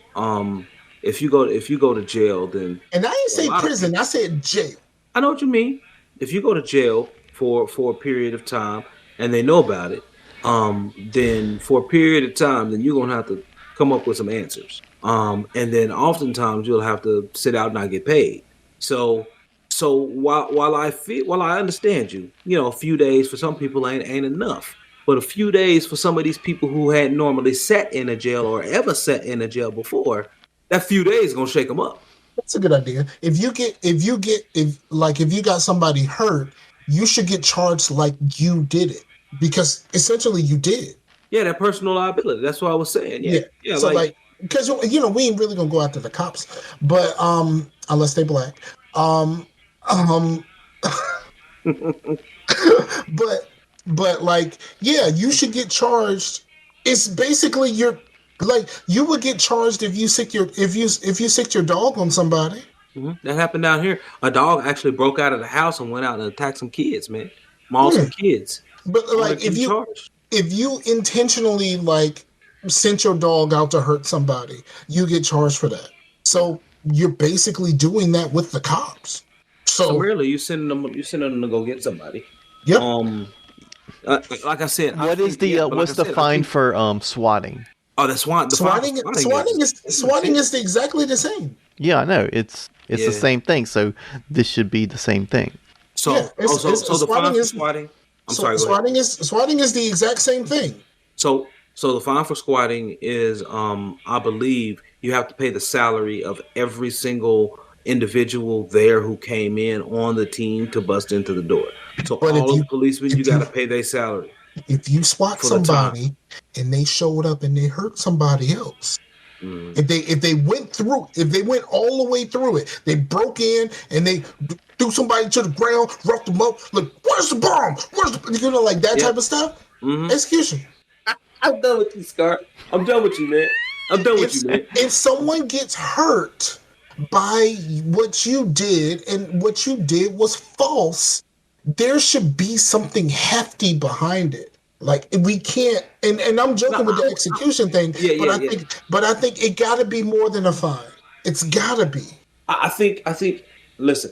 if you go to jail, then, and I ain't say prison, I said jail. I know what you mean. If you go to jail for a period of time and they know about it, then for a period of time, then you're gonna have to come up with some answers. And then oftentimes you'll have to sit out and not get paid. So while I understand you, a few days for some people ain't enough. But a few days for some of these people who hadn't normally sat in a jail or ever sat in a jail before, that few days is gonna shake them up. That's a good idea. If you got somebody hurt, you should get charged like you did it, because essentially you did. Yeah, that personal liability. That's what I was saying. Yeah. So because we ain't really gonna go after the cops, but unless they black. But like, yeah, you should get charged. It's basically you would get charged if you sick your dog on somebody. That happened down here. A dog actually broke out of the house and went out and attacked some kids, man. Mauled some kids. But like, if you intentionally like sent your dog out to hurt somebody, you get charged for that. So you're basically doing that with the cops. So really, you sending them to go get somebody. Yep. Like I said, what's the fine for swatting? Oh, the swatting is exactly the same. Yeah, I know. It's the same thing. So this should be the same thing. So the fine for swatting. Swatting is the exact same thing. So the fine for squatting is, I believe, you have to pay the salary of every single individual there who came in on the team to bust into the door. So all of the policemen, you got to pay their salary. If you swat somebody and they showed up and they hurt somebody else, if they went all the way through it, they broke in and they threw somebody to the ground, roughed them up, like, where's the bomb? Like that type of stuff. Execution. I'm done with you, Scar. I'm done with you, man. If someone gets hurt by what you did and what you did was false, there should be something hefty behind it. Like, we can't, and I'm joking with the execution thing, but I think it got to be more than a fine. It's got to be. I think. Listen,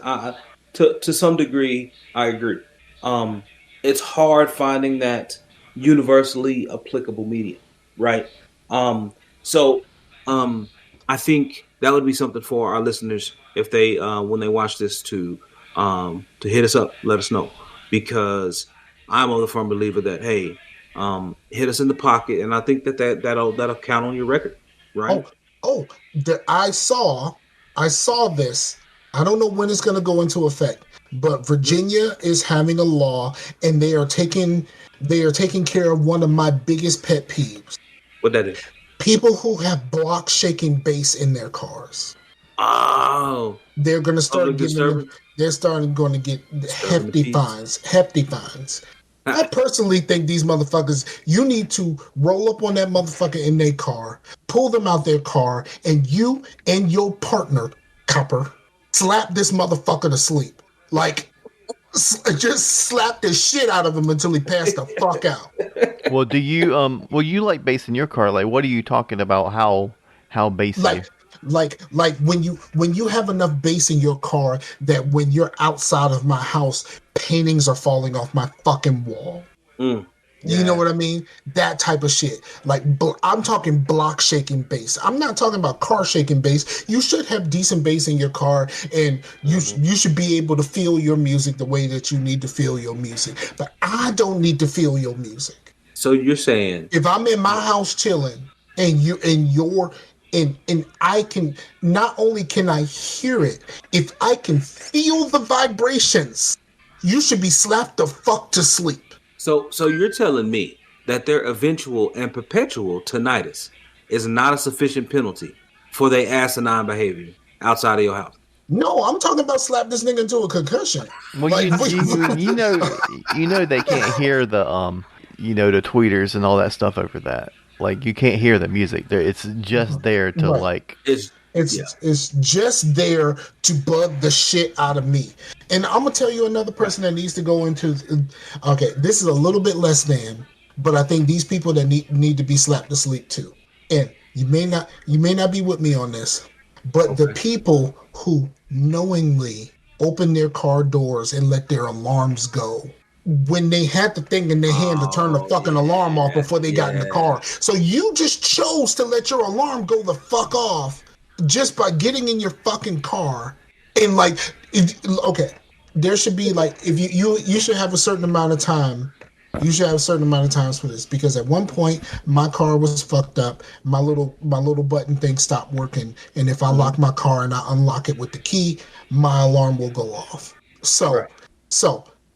to some degree, I agree. It's hard finding that universally applicable medium, right? So I think that would be something for our listeners if they, when they watch this, to hit us up, let us know, because I'm a firm believer that, hey, hit us in the pocket, and I think that'll count on your record, right? I saw this. I don't know when it's going to go into effect, but Virginia is having a law, and they are taking care of one of my biggest pet peeves. What that is? People who have block shaking bass in their cars. Oh, they're going to start getting. They're going to get hefty fines. I personally think these motherfuckers, you need to roll up on that motherfucker in their car, pull them out their car, and you and your partner, copper, slap this motherfucker to sleep. Like, just slap the shit out of him until he passed the fuck out. Well, do you you like bass in your car? Like, what are you talking about? How bassy? Like when you have enough bass in your car that when you're outside of my house, paintings are falling off my fucking wall. You know what I mean? That type of shit. Like, I'm talking block shaking bass. I'm not talking about car shaking bass. You should have decent bass in your car, and you should be able to feel your music the way that you need to feel your music. But I don't need to feel your music. So you're saying, if I'm in my house chilling and I can, not only can I hear it, if I can feel the vibrations, you should be slapped the fuck to sleep. So you're telling me that their eventual and perpetual tinnitus is not a sufficient penalty for their asinine behavior outside of your house? No, I'm talking about slap this nigga into a concussion. Well, like, you know they can't hear the the tweeters and all that stuff over that. Like, you can't hear the music. It's just there to like. It's just there to bug the shit out of me. And I'm gonna tell you another person that needs to go into. Okay, this is a little bit less than, but I think these people that need to be slapped to sleep too. And you may not be with me on this, but the people who knowingly open their car doors and let their alarms go when they had the thing in their hand to turn the fucking alarm off before they got in the car. So you just chose to let your alarm go the fuck off just by getting in your fucking car. And like, there should be like, if you should have a certain amount of time. You should have a certain amount of times for this, because at one point my car was fucked up. My little button thing stopped working, and if I lock my car and I unlock it with the key, my alarm will go off. So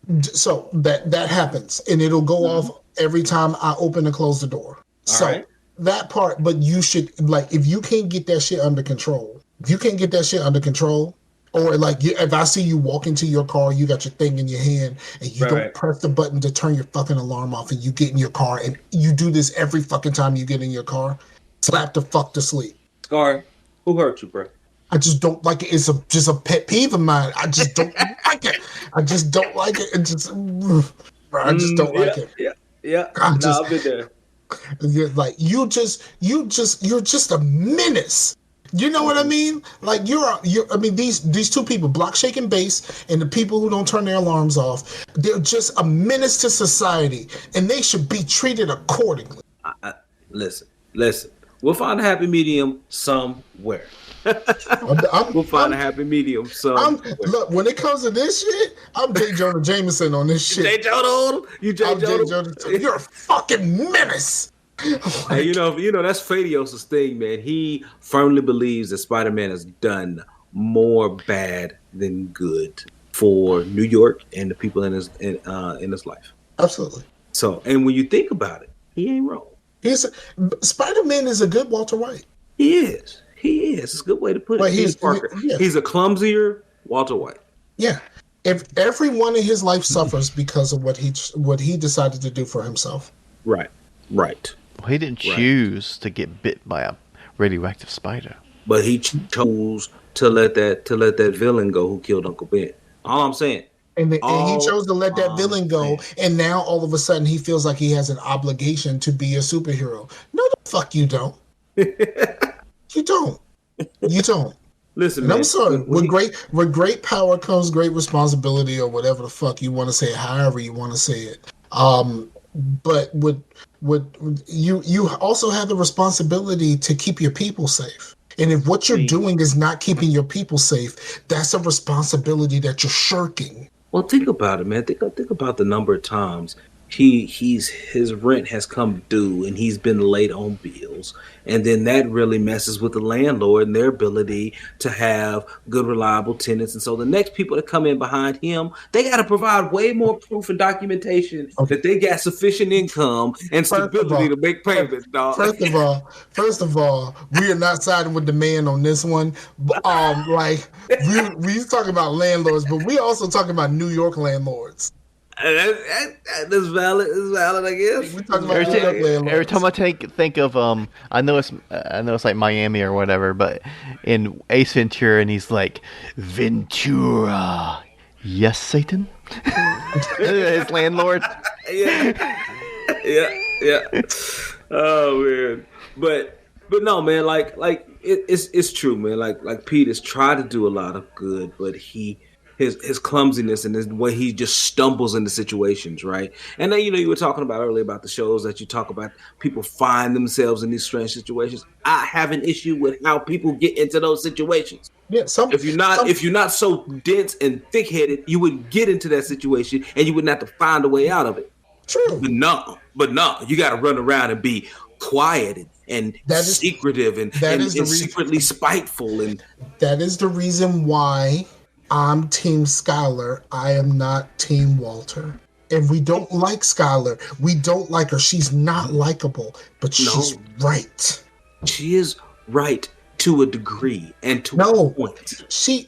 that happens, and it'll go off every time I open and close the door. That part, but you should, like, if you can't get that shit under control, or like, if I see you walk into your car, you got your thing in your hand, and you don't press the button to turn your fucking alarm off, and you get in your car, and you do this every fucking time you get in your car, slap the fuck to sleep. Scar, who hurt you, bro? I just don't like it. It's just a pet peeve of mine. I just don't like it. I just don't like it. I just don't like it. Yeah. I've been there. Like you're just a menace. You know what I mean? Like I mean these two people, Block Shaking Bass and the people who don't turn their alarms off, they're just a menace to society, and they should be treated accordingly. Listen. We'll find a happy medium somewhere. We'll find a happy medium somewhere. Look, when it comes to this shit, I'm J. Jonah Jameson on this shit. J. Jonah? You J. Jonah? You're a fucking menace. Hey, you know that's Fadios's thing, man. He firmly believes that Spider-Man has done more bad than good for New York and the people in his life. Absolutely. So, and when you think about it, he ain't wrong. Spider-Man is a good Walter White. He is. It's a good way to put it. He's a clumsier Walter White. Yeah. If everyone in his life suffers because of what he decided to do for himself. Right. Well, he didn't choose to get bit by a radioactive spider. But he chose to let that villain go who killed Uncle Ben. All I'm saying. And he chose to let that villain go, and now all of a sudden he feels like he has an obligation to be a superhero. No, the fuck you don't. You don't. Listen, and man, I'm sorry. With great power comes great responsibility, or whatever the fuck you want to say it, however you want to say it. But with you also have the responsibility to keep your people safe. And if what you're doing is not keeping your people safe, that's a responsibility that you're shirking. Well, think about it, man. Think about the number of times his rent has come due and he's been late on bills, and then that really messes with the landlord and their ability to have good, reliable tenants. And so the next people that come in behind him, they got to provide way more proof and documentation that they got sufficient income and stability to make payments, dog. First of all, we are not siding with the man on this one. Like we talking about landlords, but we also talking about New York landlords. That's valid. It's valid, I guess. We talking about every time I think of I know it's like Miami or whatever, but in Ace Ventura, and he's like, Ventura, yes, Satan. His landlord. Yeah. Oh man, but no, man. Like it's true, man. Like Pete has tried to do a lot of good, but his clumsiness and the way he just stumbles into situations, right? And then, you were talking about earlier about the shows that you talk about, people find themselves in these strange situations. I have an issue with how people get into those situations. Yeah, if you're not so dense and thick-headed, you would get into that situation and you wouldn't have to find a way out of it. True. But no, you got to run around and be quiet and secretive and secretly spiteful. And that is the reason why I'm Team Skylar. I am not Team Walter. And we don't like Skylar. We don't like her. She's not likable, but she's right. She is right to a degree and to a point. She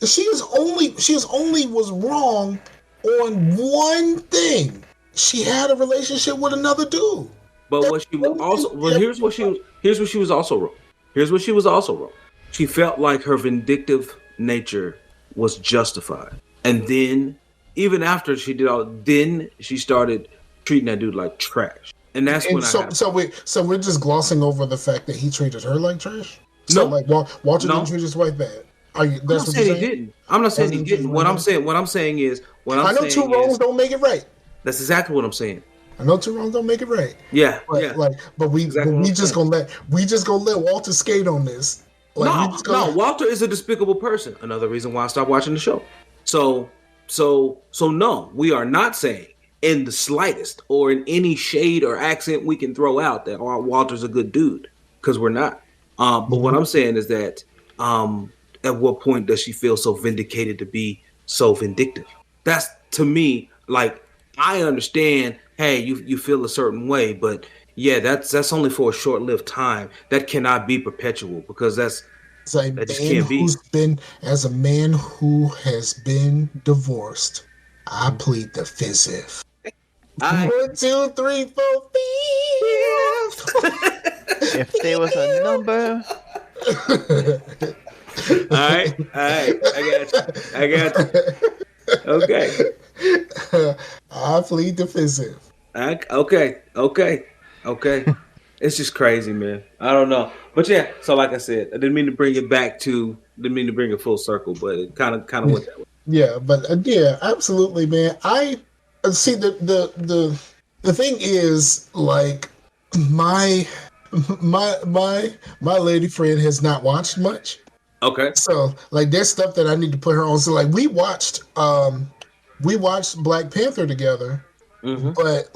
only was wrong on one thing. She had a relationship with another dude. But what she was also here's what she was also wrong. She felt like her vindictive nature was justified, and then even after she did all, then she started treating that dude like trash, and that's when so we're just glossing over the fact that he treated her like trash. So like Walter didn't treat his wife bad. I'm not saying he didn't. I'm not saying he didn't. What I'm saying is I know two wrongs don't make it right. That's exactly what I'm saying. I know two wrongs don't make it right. Yeah, but we just gonna let Walter skate on this. No, Walter is a despicable person. Another reason why I stopped watching the show. So no, we are not saying in the slightest or in any shade or accent we can throw out that Walter's a good dude, because we're not. But what I'm saying is that at what point does she feel so vindicated to be so vindictive? That's, to me, like, I understand, hey, you feel a certain way, but yeah, that's only for a short-lived time. That cannot be perpetual, because that just can't be. As a man who has been divorced, I plead the fifth. 1, 2, 3, 4, 5. If there was a number. right. I got you. Okay. I plead defensive. Okay. It's just crazy, man. I don't know, but yeah. So, like I said, I didn't mean to bring it didn't mean to bring it full circle, but it kind of went that way. Yeah, but yeah, absolutely, man. I see the thing is like my my lady friend has not watched much. Okay. So like there's stuff that I need to put her on. So like we watched Black Panther together, but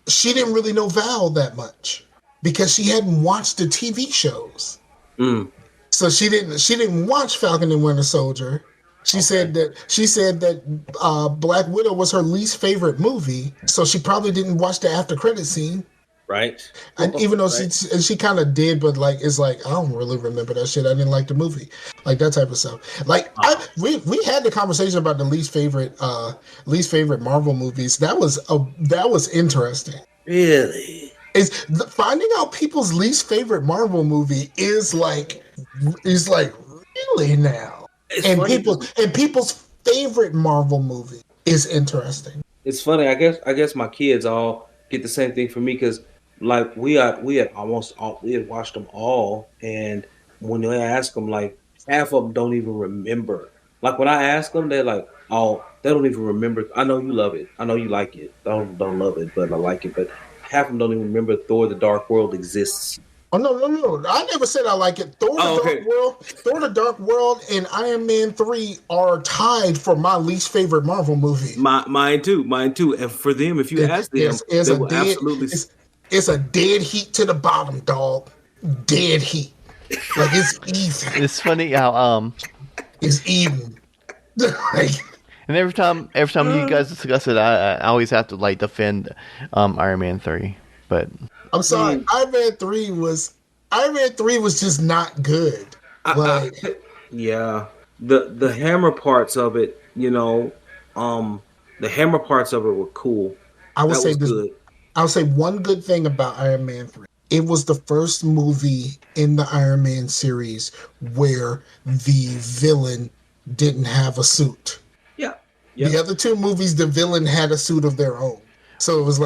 she didn't really know Val that much because she hadn't watched the TV shows. So she didn't watch Falcon and Winter Soldier. She said that Black Widow was her least favorite movie, so she probably didn't watch the after credit scene. Right. And even though she kind of did, but like it's like I don't really remember that shit. I didn't like the movie, like that type of stuff. Like we had the conversation about the least favorite Marvel movies. That was interesting. Really? Is finding out people's least favorite Marvel movie is like really now, and people's favorite Marvel movie is interesting. It's funny. I guess my kids all get the same thing from me because like we had watched them all, and when they ask them, like half of them don't even remember. Like when I ask them, they're like, "Oh, they don't even remember." I know you love it. I know you like it. Don't love it, but I like it. But half of them don't even remember Thor: The Dark World exists. Oh no! I never said I like it. Thor: The Dark World, and Iron Man 3 are tied for my least favorite Marvel movie. Mine too. And for them, if you ask them, they will absolutely. It's a dead heat to the bottom, dog. Dead heat. Like it's even. It's funny how it's even. Like, and every time you guys discuss it, I always have to like defend Iron Man 3, but. I'm sorry. Iron Man 3 was just not good. Like, yeah, the hammer parts of it, the hammer parts of it were cool. I would say one good thing about Iron Man 3. It was the first movie in the Iron Man series where the villain didn't have a suit. Yeah. The other two movies, the villain had a suit of their own. So it was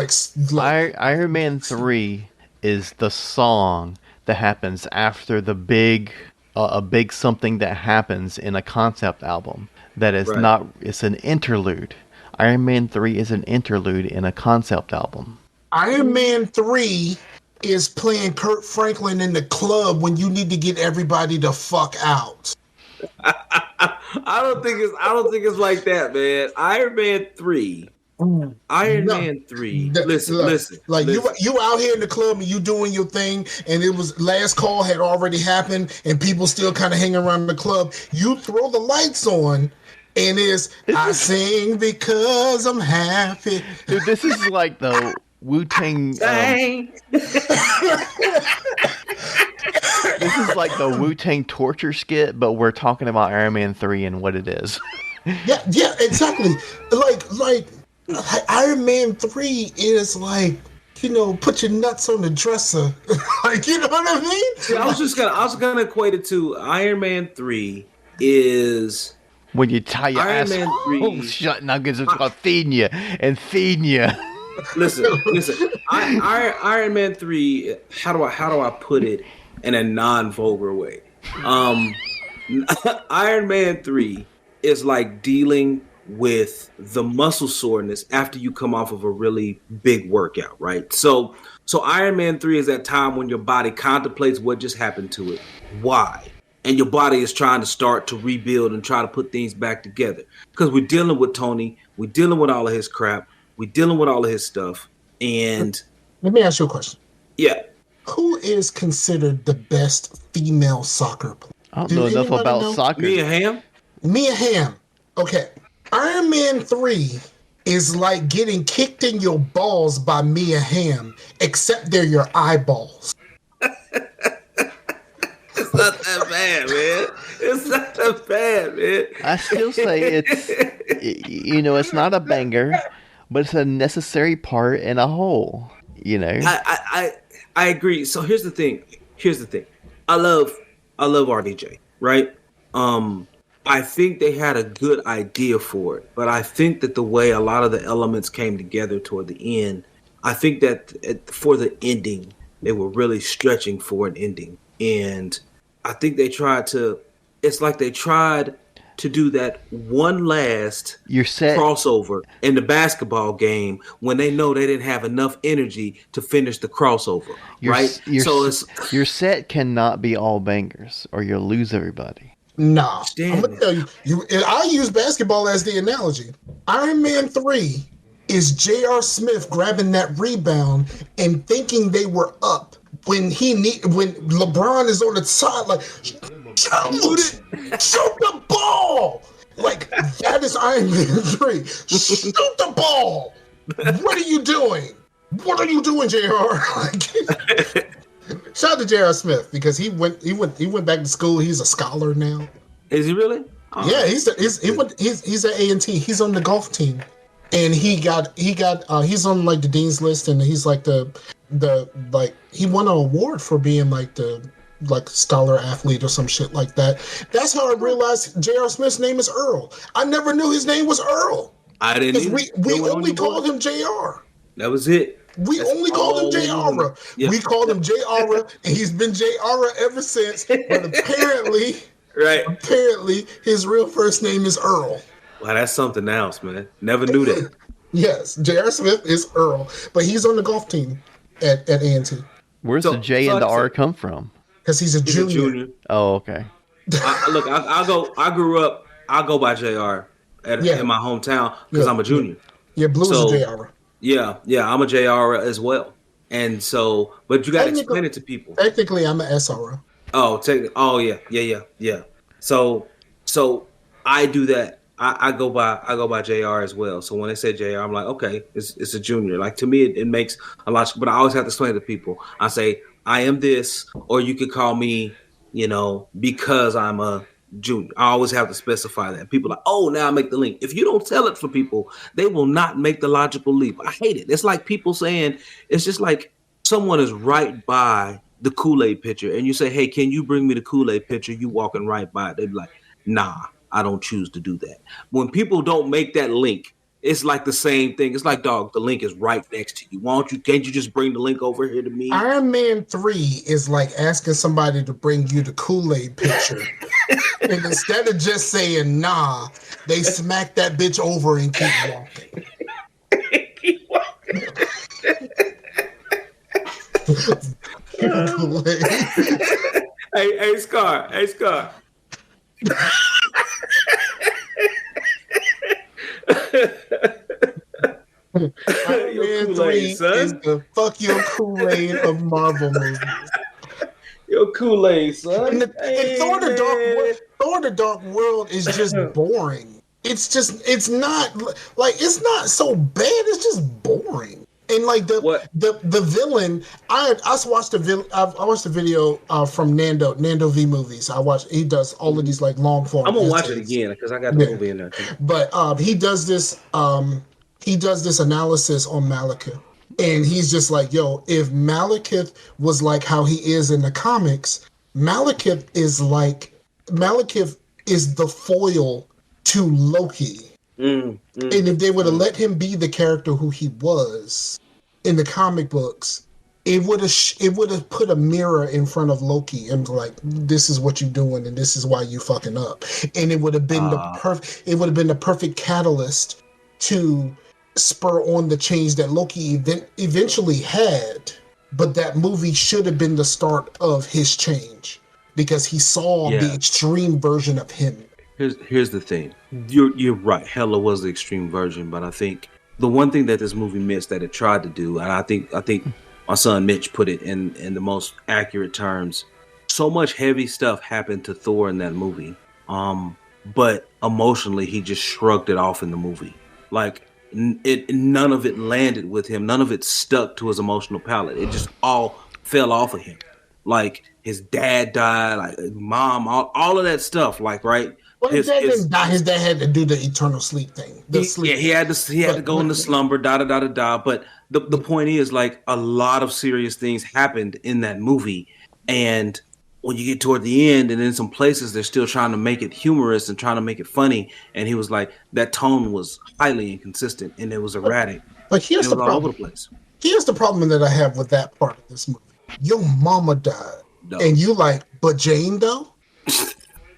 like Iron Man 3 is the song that happens after the big something that happens in a concept album. That is not. It's an interlude. Iron Man 3 is an interlude in a concept album. Iron Man 3 is playing Kurt Franklin in the club when you need to get everybody the fuck out. I don't think it's like that, man. Iron Man 3. Man 3. Listen. Like you out here in the club and you doing your thing, and it was last call had already happened, and people still kind of hanging around the club. You throw the lights on, and I sing because I'm happy. Dude, this is like the Wu-Tang. This is like the Wu-Tang torture skit, but we're talking about Iron Man 3 and what it is. Yeah, exactly. Like Iron Man 3 is like, put your nuts on the dresser. Like, you know what I mean? See, I was gonna equate it to Iron Man 3 is when you tie your Iron ass Man 3 shut nuggets it's gonna feed you. Listen. Iron Man 3. How do I put it in a non-vulgar way? Iron Man 3 is like dealing with the muscle soreness after you come off of a really big workout, right? So Iron Man 3 is that time when your body contemplates what just happened to it. Why? And your body is trying to start to rebuild and try to put things back together. Because we're dealing with Tony. We're dealing with all of his crap. We're dealing with all of his stuff. And let me ask you a question. Yeah. Who is considered the best female soccer player? I don't know enough about soccer. Mia Hamm? Okay. Iron Man 3 is like getting kicked in your balls by Mia Hamm, except they're your eyeballs. It's not that bad, man. It's not that bad, man. I still say it's not a banger, but it's a necessary part in a whole, I agree. So here's the thing. I love I love RDJ, right? I think they had a good idea for it, but I think that the way a lot of the elements came together toward the end, I think that for the ending, they were really stretching for an ending. And I think it's like they tried to do that one last Your set, crossover in the basketball game when they know they didn't have enough energy to finish the crossover, right? Your set cannot be all bangers, or you'll lose everybody. Nah, I'm gonna tell you. I use basketball as the analogy. Iron Man 3 is J.R. Smith grabbing that rebound and thinking they were up when LeBron is on the side, like, shoot the ball. Like, that is Iron Man 3. Shoot the ball. What are you doing? What are you doing, JR? Shout out to J.R. Smith because he went back to school. He's a scholar now. Is he really? Oh. Yeah, he's at A&T. He's on the golf team, and he's on like the dean's list, and he's like the he won an award for being like the scholar athlete or some shit like that. That's how I realized J.R. Smith's name is Earl. I never knew his name was Earl. I didn't. We only called him J.R. That was it. That's only called him J.R. Yeah. We called him J.R. and he's been J.R. ever since. But apparently, his real first name is Earl. Wow, that's something else, man. Never knew that. Yes, J.R. Smith is Earl, but he's on the golf team at A&T. Where's the J and the R come from? Because he's a junior. Oh, okay. I grew up. I go by J.R. in my hometown because I'm a junior. Yeah, Blue is a J.R. Yeah, I'm a JR as well. And so, but you got to explain it to people. Technically, I'm an SR. Oh, yeah. So I do that. I go by JR as well. So when they say JR, I'm like, okay, it's a junior. Like, to me, it makes a lot. But I always have to explain it to people. I say, I am this, or you could call me, because I'm a junior. I always have to specify that. People are like, oh, now I make the link. If you don't tell it for people, they will not make the logical leap. I hate it. It's like people saying, it's just like someone is right by the Kool-Aid pitcher and you say, hey, can you bring me the Kool-Aid pitcher? You walking right by it. They'd be like, nah, I don't choose to do that. When people don't make that link, it's like the same thing. It's like, dog, the link is right next to you. Can't you just bring the link over here to me? Iron Man 3 is like asking somebody to bring you the Kool-Aid pitcher. And instead of just saying, nah, they smack that bitch over and keep walking. Keep walking. Hey, Scar. Iron Man 3 is the fuck your Kool-Aid of Marvel movies. Your Kool-Aid, son. And Thor the Dark World is just boring. It's not so bad, it's just boring. And like the villain, I watched the video from Nando V Movies. He does all of these like long form. I'm gonna watch it again because I got the movie in there too. But he does this analysis on Malekith. And he's just like, yo, if Malekith was like how he is in the comics, Malekith is the foil to Loki. And if they would have let him be the character who he was in the comic books, it would have put a mirror in front of Loki and like, this is what you're doing and this is why you fucking up. And it would have been the perfect catalyst to spur on the change that Loki eventually had. But that movie should have been the start of his change because he saw the extreme version of him. Here's the thing. You're right. Hela was the extreme version, but I think the one thing that this movie missed that it tried to do, and I think my son Mitch put it in the most accurate terms. So much heavy stuff happened to Thor in that movie, but emotionally he just shrugged it off in the movie. Like none of it landed with him. None of it stuck to his emotional palate. It just all fell off of him. Like his dad died, like mom, all of that stuff. Like right. Well, his dad didn't die. His dad had to do the eternal sleep thing. He had to go into slumber. But the point is, like, a lot of serious things happened in that movie, and when you get toward the end, and in some places they're still trying to make it humorous and trying to make it funny. And he was like, that tone was highly inconsistent and it was erratic. But here's and it the was all problem. over the place. Here's the problem that I have with that part of this movie. Your mama died, and you like, but Jane though.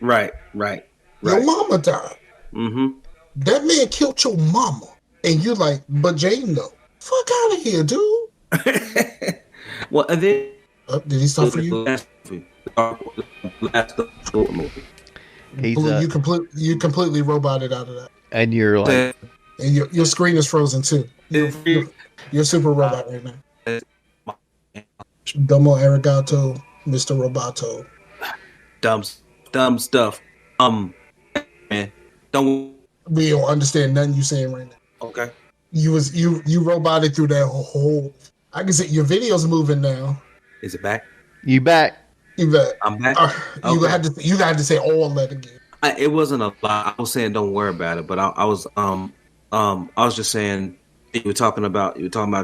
Right. Your mama died. Mm-hmm. That man killed your mama, and you like, but Jane though. Fuck out of here, dude. Well, and then did he stop for you? Last movie. You completely roboted out of that, and you're like, and your screen is frozen too. You're super robot right now. Domo arigato, Mr. Roboto. Dumb stuff. Man, we don't understand nothing you saying right now. Okay. You roboted through that whole. I can see your video's moving now. Is it back? You back? You back? I'm back. Okay. You had to say all that again. It wasn't a lot. I was saying don't worry about it, but I was just saying you were talking about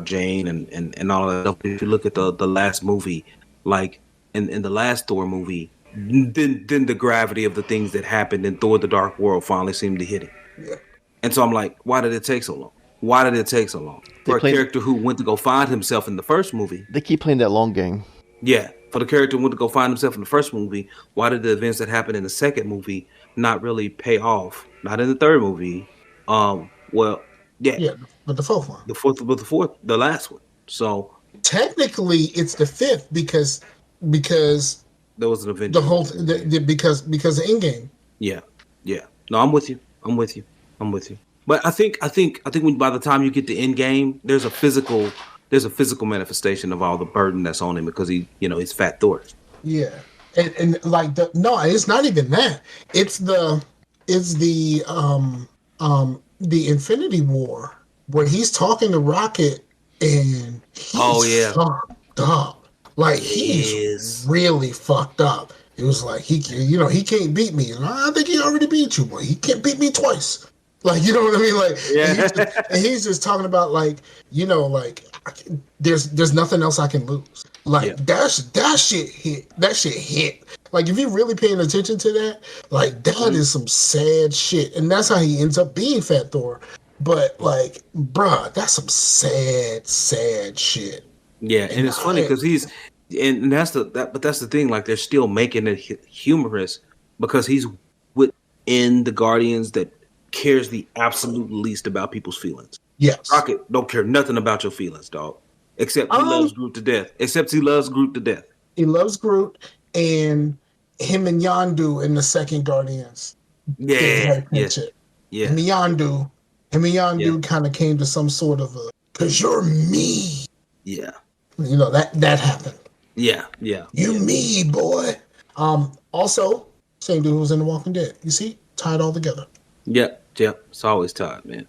Jane and all of that stuff. If you look at the last movie, like in the last Thor movie, then the gravity of the things that happened in Thor: The Dark World finally seemed to hit it. Yeah. And so I'm like, why did it take so long? Why did it take so long for a character who went to go find himself in the first movie? They keep playing that long game. Yeah, for the character who went to go find himself in the first movie, why did the events that happened in the second movie not really pay off? Not in the third movie. But the fourth one. The last one. So technically, it's the fifth because there was an event. Because of Endgame. Yeah. No, I'm with you. But I think when by the time you get to Endgame, there's a physical manifestation of all the burden that's on him because he's Fat Thor. Yeah, and like it's not even that. It's the Infinity War where he's talking to Rocket and he's fucked up. Like he's really fucked up. It was like he can't beat me. And I think he already beat you, but he can't beat me twice. Like, you know what I mean? Like, and he's just talking about like, there's nothing else I can lose. Like that shit hit. That shit hit. Like, if you're really paying attention to that, like that is some sad shit, and that's how he ends up being Fat Thor. But like, bruh, that's some sad shit. Yeah, and it's funny because that's the thing. Like, they're still making it humorous because he's within the Guardians that cares the absolute least about people's feelings. Yes. Rocket don't care nothing about your feelings, dog. Except he loves Groot to death. He loves Groot, and him and Yondu in the second Guardians. Yeah. Him and Yondu kind of came to some sort of a, cause you're me. Yeah. That happened. Yeah. You me, boy. Also, same dude who was in The Walking Dead. You see? Tied all together. Yep. It's always tied, man.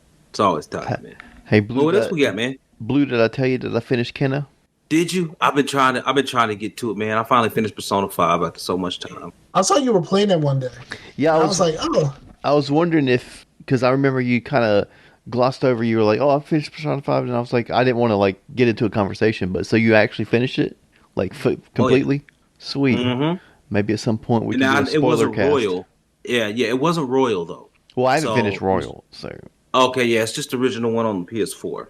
Hey, Blue. What else we got, man? Blue, did I tell you that I finished Kenna? Did you? I've been trying to get to it, man. I finally finished Persona 5 after so much time. I saw you were playing it one day. Yeah, I was like, oh. I was wondering if, because I remember you kind of glossed over. You were like, "Oh, I finished Persona 5," and I was like, I didn't want to like get into a conversation, but so you actually finished it, like completely. Oh, yeah. Sweet. Mm-hmm. Maybe at some point we can do a spoiler it wasn't cast. Royal. Yeah, it wasn't Royal though. Well, I haven't finished Royal, so. Okay, yeah, it's just the original one on the PS4.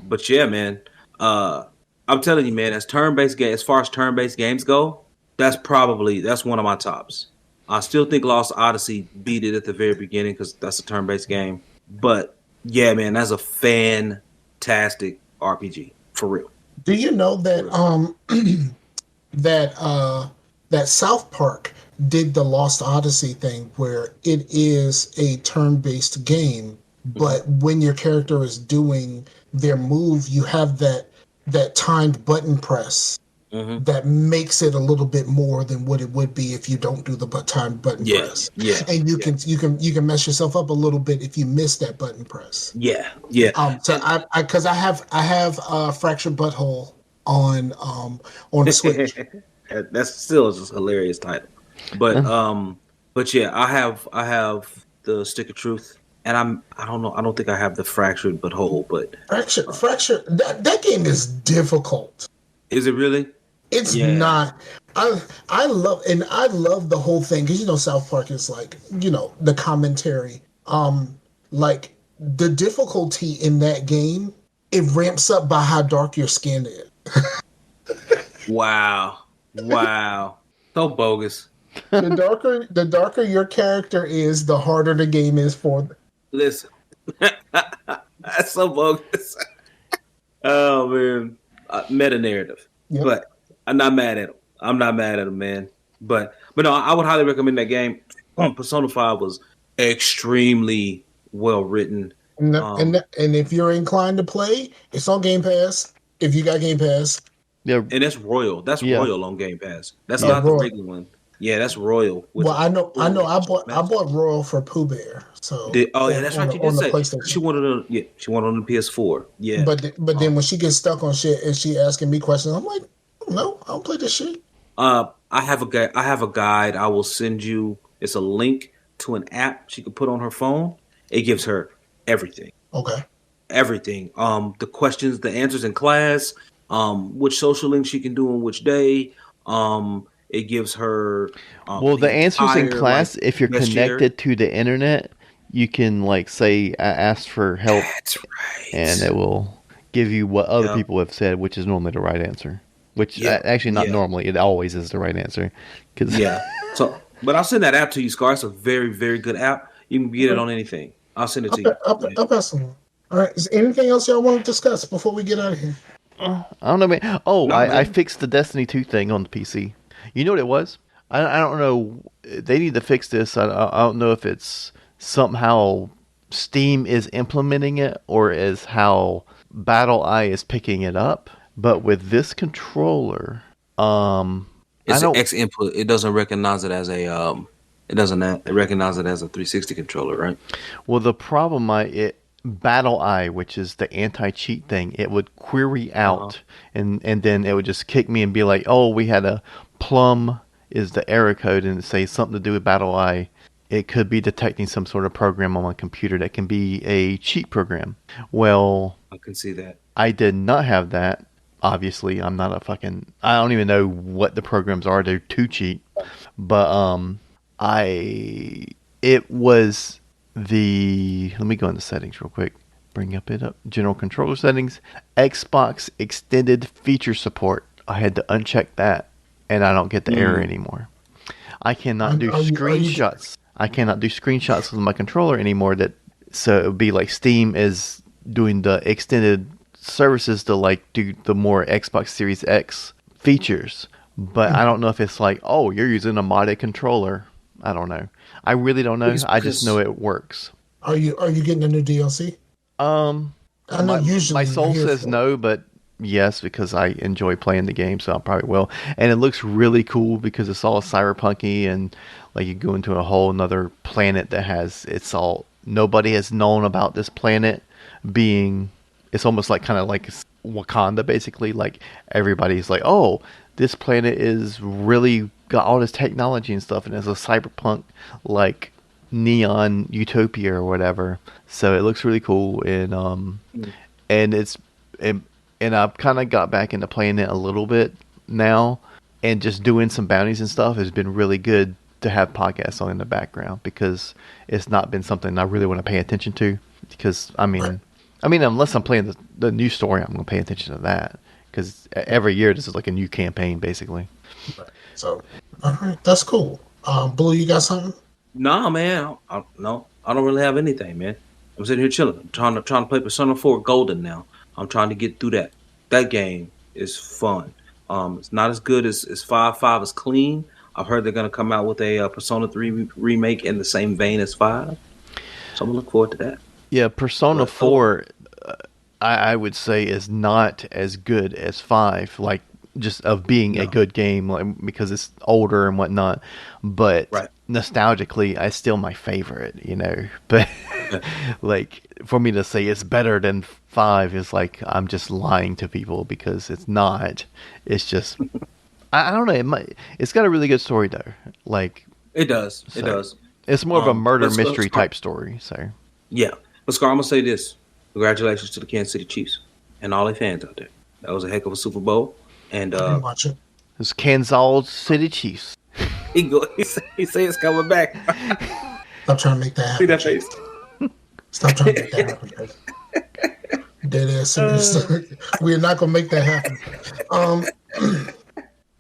But yeah, man, I'm telling you, man, as far as turn-based games go, that's one of my tops. I still think Lost Odyssey beat it at the very beginning because that's a turn-based game. But yeah, man, that's a fantastic RPG for real. Do you know that that South Park did the Lost Odyssey thing where it is a turn-based game, but when your character is doing their move, you have that timed button press that makes it a little bit more than what it would be if you don't do the timed button press. Yeah, and you can mess yourself up a little bit if you miss that button press. Yeah. So I have Fractured Butthole on the Switch. That's still just a hilarious title. But yeah, I have the Stick of Truth, and I don't know. I don't think I have the Fractured but Whole. But Fractured. That game is difficult. Is it really? It's not. I love the whole thing because South Park is like the commentary. Like the difficulty in that game, it ramps up by how dark your skin is. Wow. So bogus. The darker your character is, the harder the game is for them. Listen, that's so bogus. Oh man, meta narrative. Yep. But I'm not mad at him. I'm not mad at him, man. But no, I would highly recommend that game. Persona 5 was extremely well written. And if you're inclined to play, it's on Game Pass. If you got Game Pass, Yeah, and that's Royal. That's Royal on Game Pass. That's not Royal. the regular one. Yeah, that's Royal. Well, I know. I bought Royal for Pooh Bear. So that's right. You did say PlayStation. She wanted on the PS4. Yeah, but then when she gets stuck on shit and she asking me questions, I'm like, no, I don't play this shit. I have a guide. I will send you. It's a link to an app she can put on her phone. It gives her everything. Okay. Everything. The questions, the answers in class. Which social links she can do on which day. It gives her. The answers in class, if you're connected to the internet, you can say ask for help. That's right. And it will give you what other people have said, which is normally the right answer. Which actually not normally, it always is the right answer. But I'll send that app to you, Scar. It's a very, very good app. You can get it on anything. I'll send it to you. I'll pass it on. All right. Is there anything else y'all want to discuss before we get out of here? I don't know, man. I fixed the Destiny 2 thing on the PC. You know what it was? I don't know. They need to fix this. I don't know if it's somehow Steam is implementing it or is how BattleEye is picking it up. But with this controller, it's an X input. It doesn't recognize it as a It doesn't recognize it as a 360 controller, right? Well, the problem BattleEye, which is the anti-cheat thing, it would query out and then it would just kick me and be like, oh, we had a plum is the error code and say something to do with BattleEye. It could be detecting some sort of program on my computer that can be a cheat program. Well, I can see that. I did not have that. Obviously, I'm not I don't even know what the programs are to cheat. But it was let me go into settings real quick. Bring up general controller settings, Xbox extended feature support. I had to uncheck that, and I don't get the error anymore. I cannot do screenshots. I cannot do screenshots with my controller anymore. So it would be like Steam is doing the extended services to do the more Xbox Series X features. But I don't know if it's you're using a modded controller. I don't know. I really don't know. I just know it works. Are you getting a new DLC? I know usually my soul says no, but yes, because I enjoy playing the game, so I probably will. And it looks really cool because it's all cyberpunky and you go into a whole another planet that nobody has known about this planet being. It's almost kind of like Wakanda, basically. Everybody's oh, this planet is really got all this technology and stuff, and it's a cyberpunk neon utopia or whatever. So it looks really cool, and I've kind of got back into playing it a little bit now, and just doing some bounties and stuff has been really good to have podcasts on in the background because it's not been something I really want to pay attention to. Because I mean, unless I'm playing the new story, I'm going to pay attention to that because every year this is a new campaign basically. So, all right, that's cool. Blue, you got something? Nah, man. I don't really have anything, man. I'm sitting here chilling. I'm trying to play Persona 4 Golden now. I'm trying to get through that. That game is fun. It's not as good as 5. 5 is clean. I've heard they're going to come out with a Persona 3 remake in the same vein as 5. So I'm going to look forward to that. Yeah, Persona 4, I would say, is not as good as 5. Just of being a good game, because it's older and whatnot, but nostalgically, it's still my favorite, But for me to say it's better than 5 is I'm just lying to people because it's not. It's just I don't know. It's got a really good story though. It does. It does. It's more of a murder mystery type story. So yeah, but Scar, I'm gonna say this: congratulations to the Kansas City Chiefs and all their fans out there. That was a heck of a Super Bowl. And watch it. It's Kansas City Chiefs. He say it's coming back. Stop trying to make that happen. See that face? Stop trying to make that happen. Dead ass serious. We're not gonna make that happen.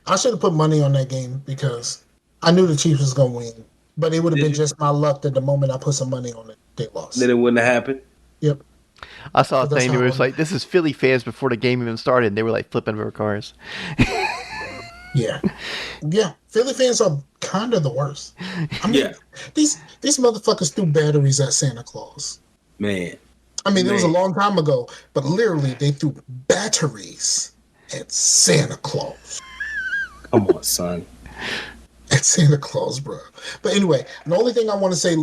I should have put money on that game because I knew the Chiefs was gonna win, but it would have been just my luck that the moment I put some money on it, they lost. Then it wouldn't have happened. Yep. I saw a thing where it was like, this is Philly fans before the game even started, and they were like flipping over cars. Yeah. Philly fans are kind of the worst. I mean, these motherfuckers threw batteries at Santa Claus. Man. I mean, it was a long time ago, but literally they threw batteries at Santa Claus. Come on, son. At Santa Claus, bro. But anyway, the only thing I want to say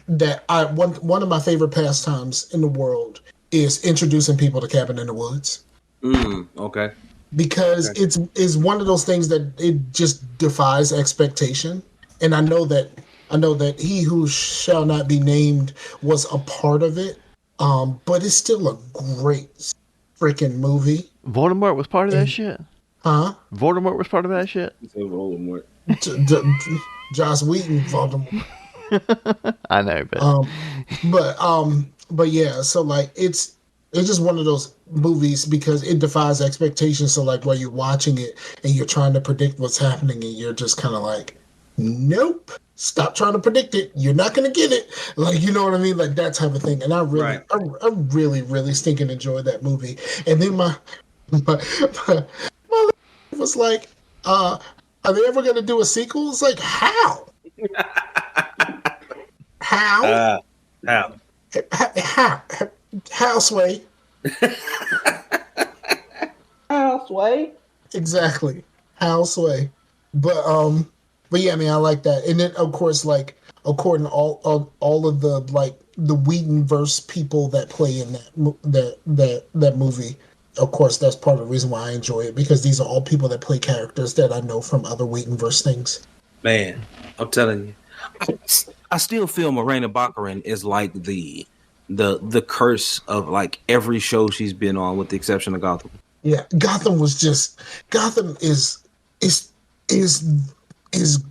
that one of my favorite pastimes in the world is introducing people to Cabin in the Woods. Okay. Because it's one of those things that it just defies expectation, and I know that he who shall not be named was a part of it, but it's still a great freaking movie. Voldemort was part of that shit. Huh? Voldemort was part of that shit. Voldemort. Joss Whedon, Voldemort. I know, but yeah. So like, it's just one of those movies because it defies expectations. So like, while you're watching it and you're trying to predict what's happening, and you're just kind of like, nope. Stop trying to predict it. You're not going to get it. Like, you know what I mean? Like that type of thing. And I really, really stinking enjoyed that movie. And then my was like, are they ever going to do a sequel? It's like, how? How? How, Sway? How, Sway? Exactly. How, Sway? But yeah, I mean, I like that. And then, of course, like, according to all of the, like, the Whedonverse people that play in that movie, of course, that's part of the reason why I enjoy it, because these are all people that play characters that I know from other Whedonverse things. Man, I'm telling you. I still feel Morena Baccarin is like the curse of, like, every show she's been on, with the exception of Gotham. Yeah, Gotham is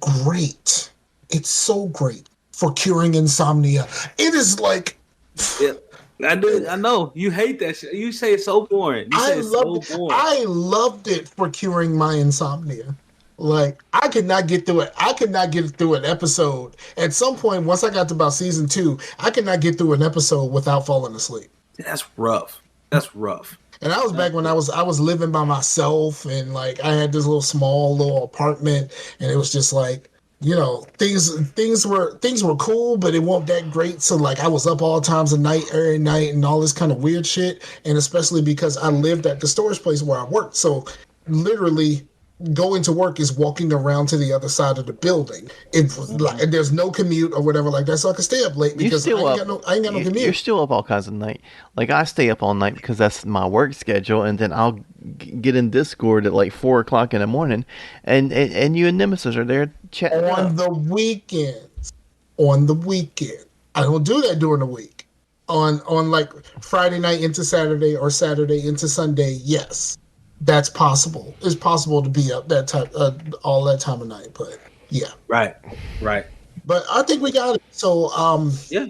great. It's so great for curing insomnia. It is like, yeah, I know you hate that shit. You say it's so boring. I loved it for curing my insomnia. Like, I could not get through it. I could not get through an episode. At some point, once I got to about season 2, I could not get through an episode without falling asleep. That's rough. And that was back when I was living by myself, and like I had this little apartment, and it was just like, you know, things were cool, but it wasn't that great. So like I was up all times of night, every night, and all this kind of weird shit. And especially because I lived at the storage place where I worked, so literally going to work is walking around to the other side of the building. It like there's no commute or whatever like that, so I can stay up late because I ain't got no commute. You're still up all kinds of night. Like I stay up all night because that's my work schedule, and then I'll get in Discord at like 4:00 in the morning, and you and Nemesis are there chatting on the weekends. On the weekend, I don't do that during the week. On like Friday night into Saturday or Saturday into Sunday, yes. That's possible. It's possible to be up that time, all that time of night. But yeah, right. But I think we got it. So yeah,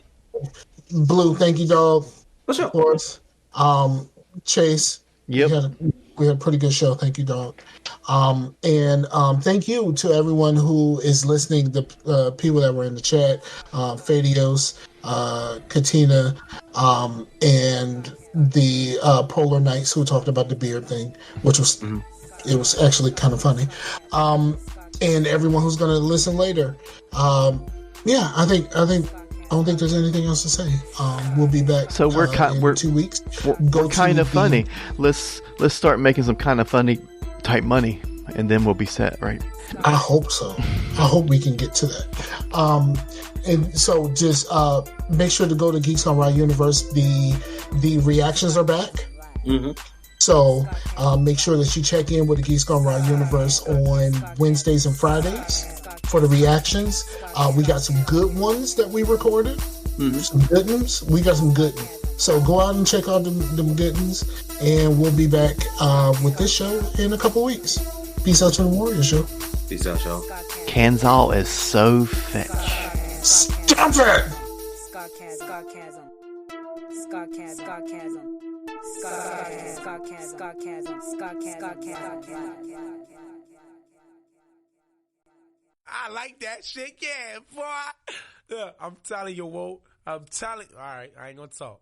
Blue, thank you, dog. What's up? Of course, Chase. Yep. We had a pretty good show. Thank you, dog. And thank you to everyone who is listening. The people that were in the chat, Fadios, Katina, and the Polar Knights who talked about the beard thing, which was it was actually kind of funny. And everyone who's going to listen later. Yeah, I don't think there's anything else to say. We'll be back. So we're in 2 weeks. We're kind of funny. Let's start making some kind of funny type money, and then we'll be set, right? I hope so. I hope we can get to that. And so just make sure to go to Geeks Gone Wrong Universe. The reactions are back. Mm-hmm. So make sure that you check in with the Geeks Gone Wrong Universe on Wednesdays and Fridays for the reactions. We got some good ones that we recorded. Mm-hmm. Some good ones. We got some good ones. So go out and check out them good ones. And we'll be back with this show in a couple weeks. Peace out to the Warriors, show. Peace out, y'all. Kanzal is so fetch. Stop it! I like that shit, yeah, boy. Yeah, I'm telling you, Whoa. I'm telling. All right, I ain't gonna talk.